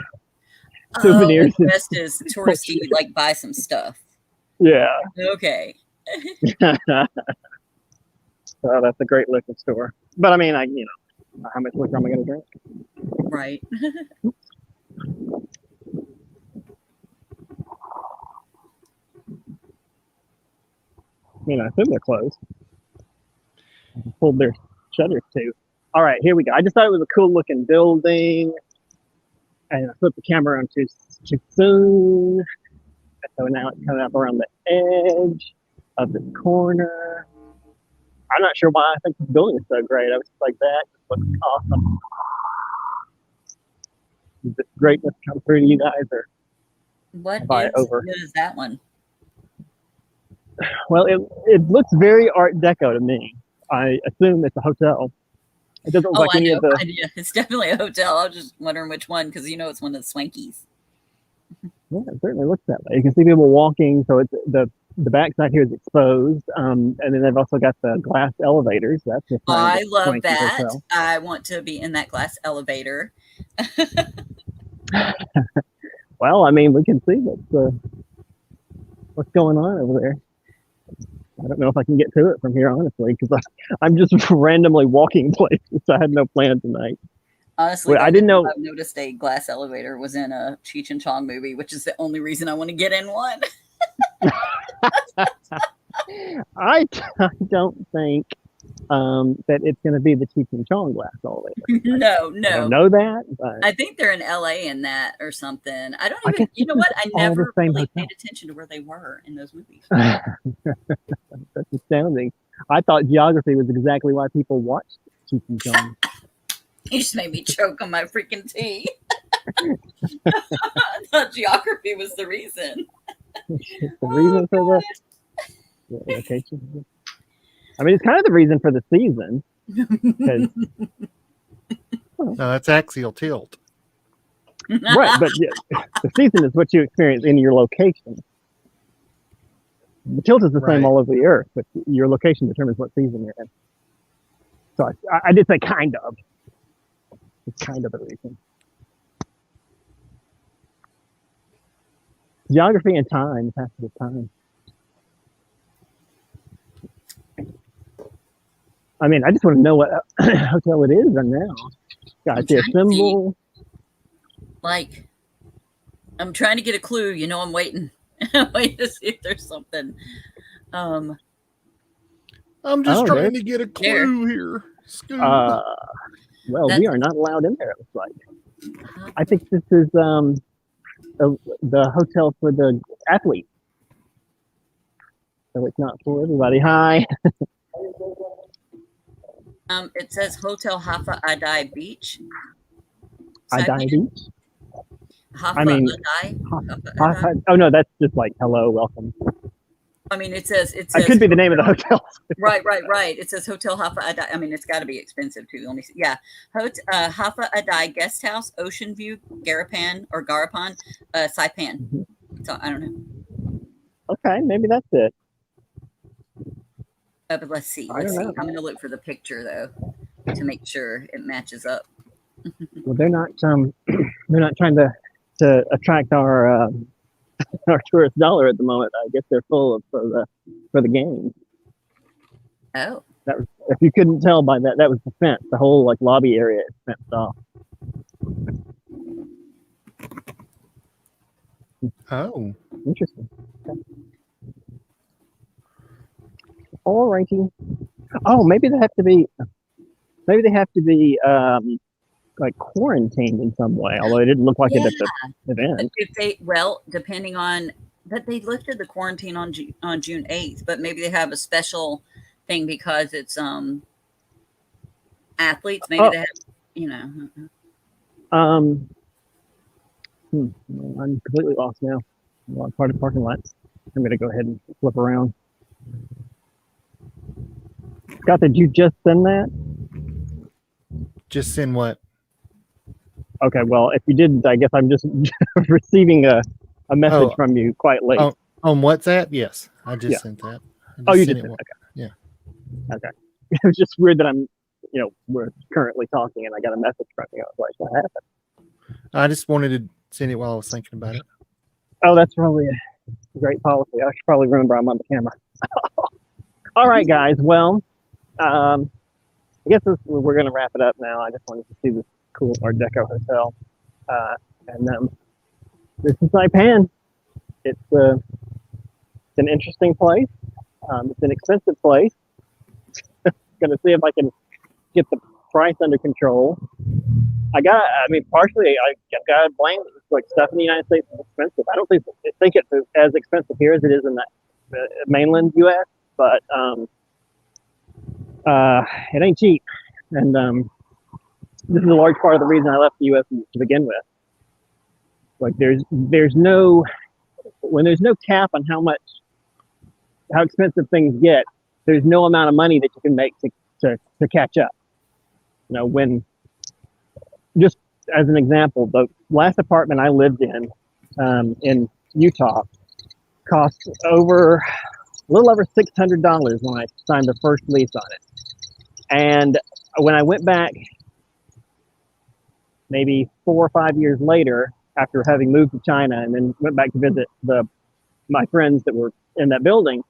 souvenirs. The rest is touristy, like buy some stuff. Yeah. Okay. So that's a great liquor store. But I mean, how much liquor am I going to drink? Right. I mean, I assume they're closed. Pulled their shutters too. All right, here we go. I just thought it was a cool looking building, and I put the camera on too soon. So now it's coming up around the edge of the corner. I'm not sure why I think this building is so great. I was just like, that just looks awesome. Does this greatness come through to you guys, or What Have I is over- good is that one? well, it looks very Art Deco to me. I assume it's a hotel. It doesn't look like I any know. of the. It's definitely a hotel. I was just wondering which one because it's one of the swankies. Yeah, it certainly looks that way. You can see people walking, so it's the backside here is exposed, and then they've also got the glass elevators. That's just I love swanky that. hotel. I want to be in that glass elevator. Well, I mean, we can see what's going on over there. I don't know if I can get to it from here, honestly, because I'm just randomly walking places. I had no plan tonight. Honestly, I didn't know. I've noticed a glass elevator was in a Cheech and Chong movie, which is the only reason I want to get in one. I don't think that it's going to be the Cheech and Chong glass elevator. No. I don't know that, but I think they're in LA in that or something. I don't I even, guess you know what? I it's all the never same really hotel. paid attention to where they were in those movies. That's astounding. I thought geography was exactly why people watched keep them going. You just made me choke on my freaking tea. I thought geography was the reason. The reason for the location. I mean, it's kind of the reason for the season. No, that's axial tilt. Right, but the season is what you experience in your location. The tilt is the same all over the Earth, but your location determines what season you're in. So I did say kind of. It's kind of the reason. Geography and time has to do time. I mean, I just want to know what hotel it is right now. Got the symbol. Like, I'm trying to get a clue. You know, I'm waiting. I'm waiting to see if there's something. I'm just trying to get a clue here. Well, we are not allowed in there, it looks like. I think this is the hotel for the athletes. So it's not for everybody. Hi. It says Hotel Hafa Adai Beach. Adai Beach? Hafa Adai? Oh, no, that's just like, hello, welcome. I mean, it says it could be the name of the hotel. Right. It says Hotel Hafa Adai. I mean, it's got to be expensive too. Let me see. Yeah, Hafa Adai Guest House, Ocean View, Garapan, Saipan. Mm-hmm. So I don't know. Okay, maybe that's it. But let's see. I'm going to look for the picture though to make sure it matches up. Well, they're not trying to attract our tourist dollar at the moment. I guess they're full for the game. Oh. If you couldn't tell by that was the fence. The whole like lobby area is fenced off. Oh, interesting. Okay. All righty. Oh, maybe they have to be like quarantined in some way. Although it didn't look like it at the event. Depending on that, they lifted the quarantine on June 8th, but maybe they have a special thing because it's athletes. Maybe they have, I'm completely lost now. Part of the parking lot. I'm gonna go ahead and flip around. Scott, did you just send that? Just send what? Okay, well, if you didn't, I guess I'm just receiving a message from you quite late. On WhatsApp? Yes, I just sent that. You just sent it? Okay. Yeah. Okay. It was just weird that we're currently talking and I got a message from you. I was like, what happened? I just wanted to send it while I was thinking about it. Oh, that's probably a great policy. I should probably remember I'm on the camera. All right, guys. Well, I guess we're going to wrap it up now. I just wanted to see this cool Art Deco hotel. And this is Saipan. It's an interesting place. It's an expensive place. Going to see if I can get the price under control. Partially, I got to blame it. Like stuff in the United States is expensive. I don't think it's as expensive here as it is in the mainland U.S., but it ain't cheap. And this is a large part of the reason I left the U.S. to begin with. Like there's no cap on how expensive things get. There's no amount of money that you can make to catch up. When, just as an example, the last apartment I lived in Utah cost a little over $600 when I signed the first lease on it. And when I went back maybe 4 or 5 years later, after having moved to China and then went back to visit my friends that were in that building,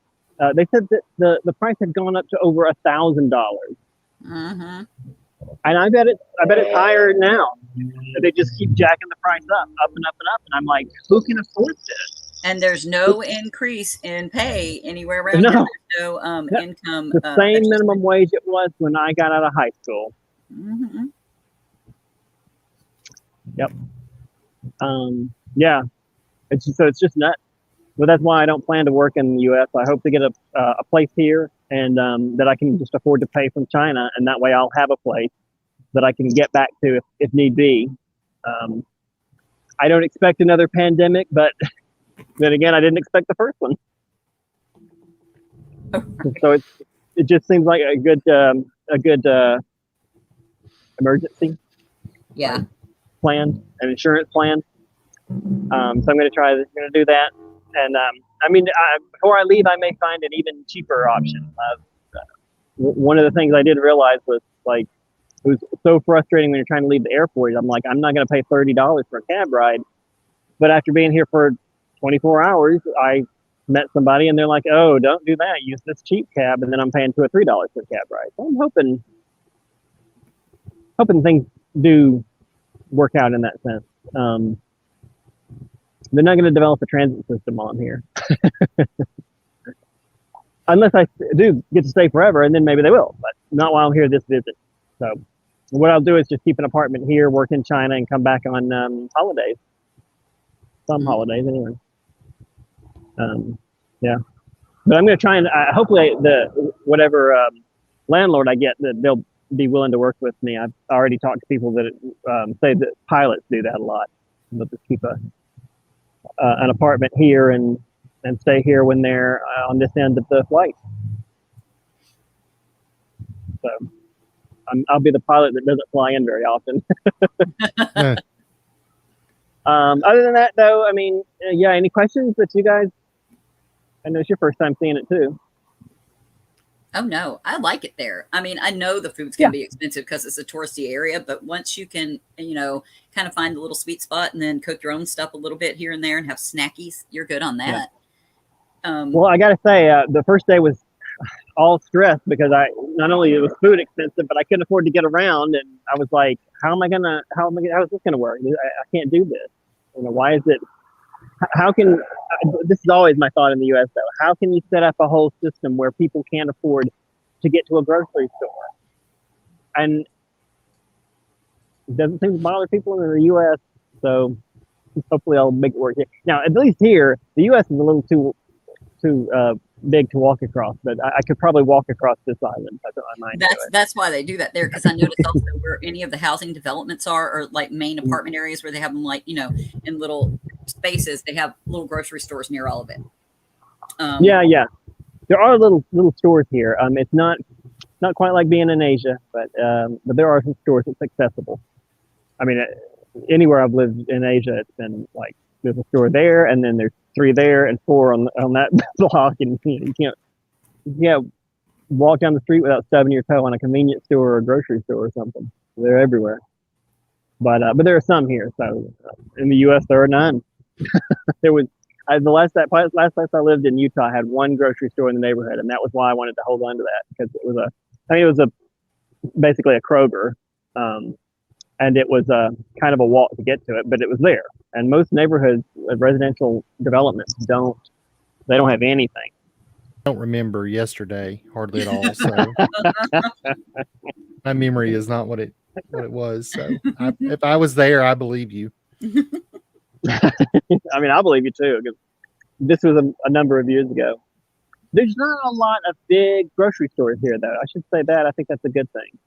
they said that the price had gone up to over $1,000. Mm-hmm. And I bet it's higher now. They just keep jacking the price up and up and up. And I'm like, who can afford this? And there's no increase in pay anywhere around here. There's no income. The same minimum wage it was when I got out of high school. Mm-hmm. Yep. Yeah. It's just nuts. But that's why I don't plan to work in the U.S. I hope to get a place here and that I can just afford to pay from China, and that way I'll have a place that I can get back to if need be. I don't expect another pandemic, but then again, I didn't expect the first one. So it just seems like a good emergency plan, an insurance plan. So I'm going to do that. And before I leave, I may find an even cheaper option. One of the things I did realize was like, it was so frustrating when you're trying to leave the airport. I'm like, I'm not going to pay $30 for a cab ride. But after being here for 24 hours, I met somebody and they're like, oh, don't do that. Use this cheap cab. And then I'm paying $2 or $3 for a cab ride. So I'm hoping things do work out in that sense. They're not going to develop a transit system while I'm here. Unless I do get to stay forever, and then maybe they will, but not while I'm here this visit. So what I'll do is just keep an apartment here, work in China, and come back on holidays. Some holidays, anyway. Yeah. But I'm going to try and hopefully whatever landlord I get, that they'll be willing to work with me. I've already talked to people that say that pilots do that a lot. They'll just keep an apartment here and stay here when they're on this end of the flight. So I'll be the pilot that doesn't fly in very often. Other than that, though, I mean, any questions that you guys? I know it's your first time seeing it too. Oh no, I like it there. I mean, I know the food's gonna be expensive because it's a touristy area, but once you can, kind of find a little sweet spot and then cook your own stuff a little bit here and there and have snackies, you're good on that. Yeah. Well, I gotta say, the first day was all stressed because not only it was food expensive, but I couldn't afford to get around, and I was like, how is this gonna work? I can't do this. Why is it? This is always my thought in the U.S. though. How can you set up a whole system where people can't afford to get to a grocery store? And it doesn't seem to bother people in the U.S. So hopefully I'll make it work here. Now, at least here, the U.S. is a little too big to walk across, but I could probably walk across this island. I put my mind to it. That's why they do that there, because I noticed also where any of the housing developments are, or like main apartment areas where they have them, like, in little spaces, they have little grocery stores near all of it. Yeah. There are little stores here. It's not quite like being in Asia, but there are some stores that's accessible. I mean, anywhere I've lived in Asia, it's been like there's a store there, and then there's 3 there and 4 on that block, and you can't walk down the street without stubbing your toe on a convenience store or a grocery store or something. They're everywhere. But there are some here. So in the U.S. there are none. There was the last place I lived in Utah had one grocery store in the neighborhood, and that was why I wanted to hold on to that, because it was basically a Kroger, and it was a kind of a walk to get to it, but it was there. And most neighborhoods, residential developments, don't have anything. I don't remember yesterday hardly at all, so my memory is not what it was. So if I was there, I believe you. I mean, I believe you too, because this was a number of years ago. There's not a lot of big grocery stores here, though. I should say that. I think that's a good thing.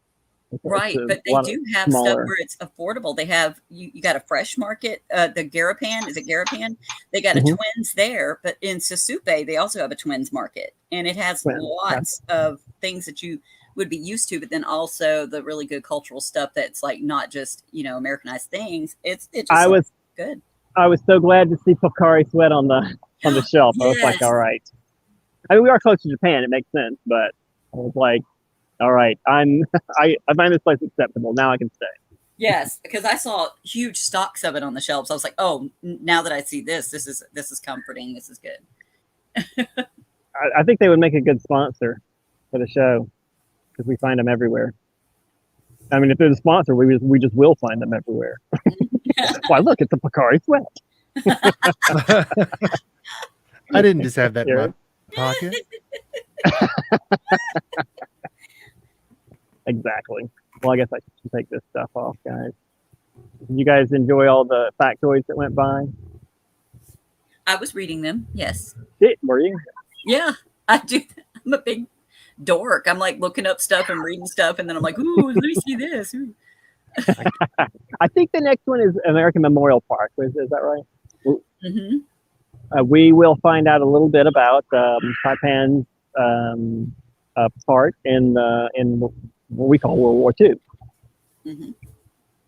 Right, but they do have stuff where it's affordable. They have you got a fresh market, the Garapan. Is it Garapan? They got a Twins there, but in Sasupe they also have a Twins market, and it has lots of things that you would be used to, but then also the really good cultural stuff that's like not just Americanized things. It's just good. I was so glad to see Pocari Sweat on the shelf. Yes. I was like, all right. I mean, we are close to Japan. It makes sense, but I was like, all right, I find this place acceptable. Now I can stay. Yes, because I saw huge stocks of it on the shelves. I was like, oh, now that I see this is comforting. This is good. I think they would make a good sponsor for the show, because we find them everywhere. I mean, if they're the sponsor, we just will find them everywhere. Why, look, it's a Pocari Sweat. I didn't just have that in my pocket. Exactly. Well, I guess I should take this stuff off, guys. Did you guys enjoy all the factoids that went by? I was reading them. Yes. Were you? Yeah, I do. I'm a big dork. I'm like looking up stuff and reading stuff, and then I'm like, ooh, let me see this. Ooh. I think the next one is American Memorial Park. Is that right? Mm-hmm. We will find out a little bit about Saipan's part in what we call World War II. Mm-hmm.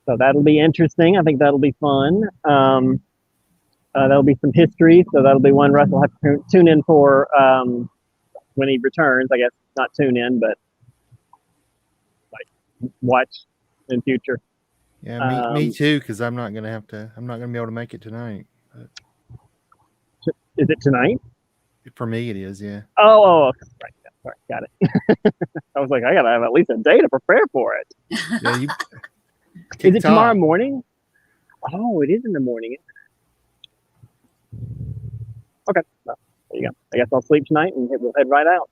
So that'll be interesting. I think that'll be fun. That'll be some history. So that'll be one Russ will have to tune in for when he returns. I guess not tune in, but like watch in future. Yeah, me too. Because I'm not gonna be able to make it tonight. Is it tonight? For me, it is. Yeah. Oh, right. Sorry, got it. I was like, I gotta have at least a day to prepare for it. Yeah, is it tomorrow morning? Oh, it is in the morning. Okay, well, there you go. I guess I'll sleep tonight and we'll head right out.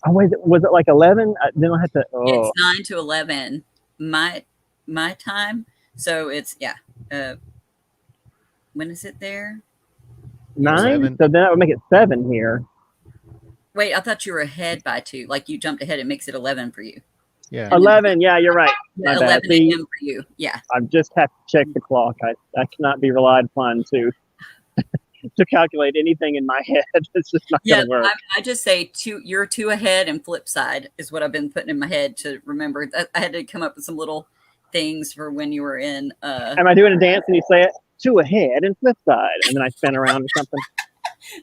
Oh, was it like 11? Then I'll have to. Oh. It's 9 to 11 my time. So it's when is it there? 9. 7. So then that would make it 7 here. Wait, I thought you were ahead by 2. Like you jumped ahead. It makes it 11 for you. Yeah. 11. Yeah, you're right. My 11 bad. See, a.m. for you. Yeah. I just have to check the clock. I cannot be relied upon to calculate anything in my head. It's just not going to work. I just say you're 2 ahead and flip side is what I've been putting in my head to remember. I had to come up with some little things for when you were in. Am I doing a dance and you say it? 2 ahead and flip side, and then I spin around or something.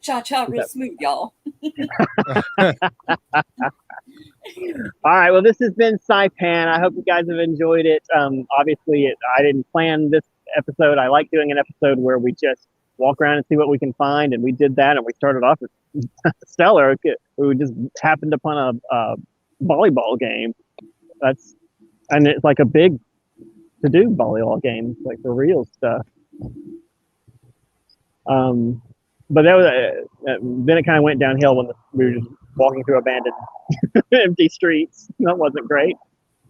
Cha-cha real smooth, y'all. All right. Well, this has been Saipan. I hope you guys have enjoyed it. Obviously, I didn't plan this episode. I like doing an episode where we just walk around and see what we can find, and we did that. And we started off with stellar. We just happened upon a volleyball game. And it's like a big to-do volleyball game, like for real stuff. But that was then it kind of went downhill when we were just walking through abandoned, empty streets. That wasn't great.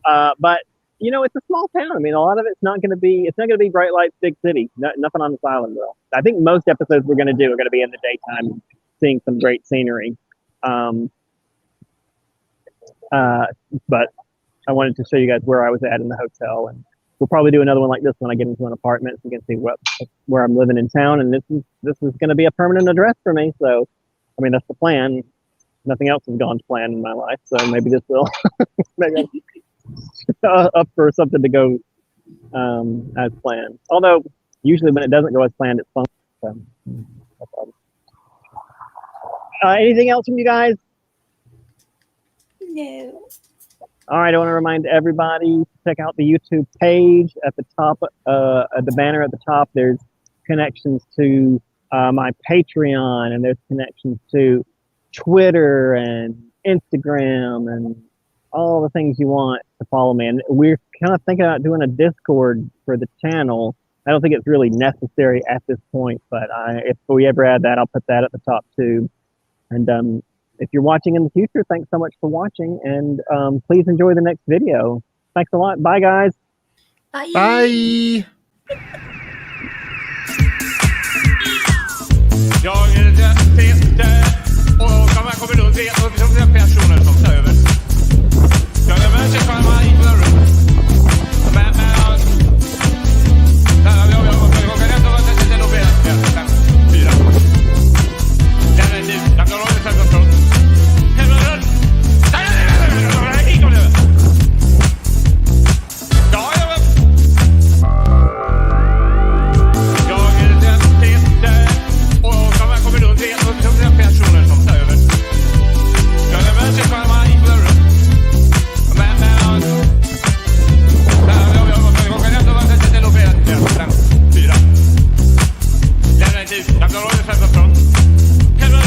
But it's a small town. I mean, a lot of it's not going to be bright lights, big city. Nothing on this island, though. I think most episodes we're going to do are going to be in the daytime, seeing some great scenery. But I wanted to show you guys where I was at in the hotel, and we'll probably do another one like this when I get into an apartment, so you can see where I'm living in town. And this is going to be a permanent address for me. So, I mean, that's the plan. Nothing else has gone to plan in my life, so maybe this will. Maybe I'm up for something to go as planned. Although usually when it doesn't go as planned, it's fun. So, no problem. Anything else from you guys? No. All right, I want to remind everybody to check out the YouTube page at the top, the banner at the top. There's connections to my Patreon, and there's connections to Twitter and Instagram and all the things you want to follow me. And we're kind of thinking about doing a Discord for the channel. I don't think it's really necessary at this point, but if we ever add that, I'll put that at the top too. And if you're watching in the future, thanks so much for watching, and please enjoy the next video. Thanks a lot. Bye, guys. Bye. Bye. Jag är Peter och man kommer då veta upp som den personen som tar över. Jag är med sig fram i rum. Men jag kan ändå vara det nog bättre. 4. Den är nu. Jag kan hålla det från. Hemma. Personer som tar över. Jag är med sig själva i rum. Men jag kan ändå vara det nog bättre. 4. Den är nu. Jag kan hålla det från. Hemma.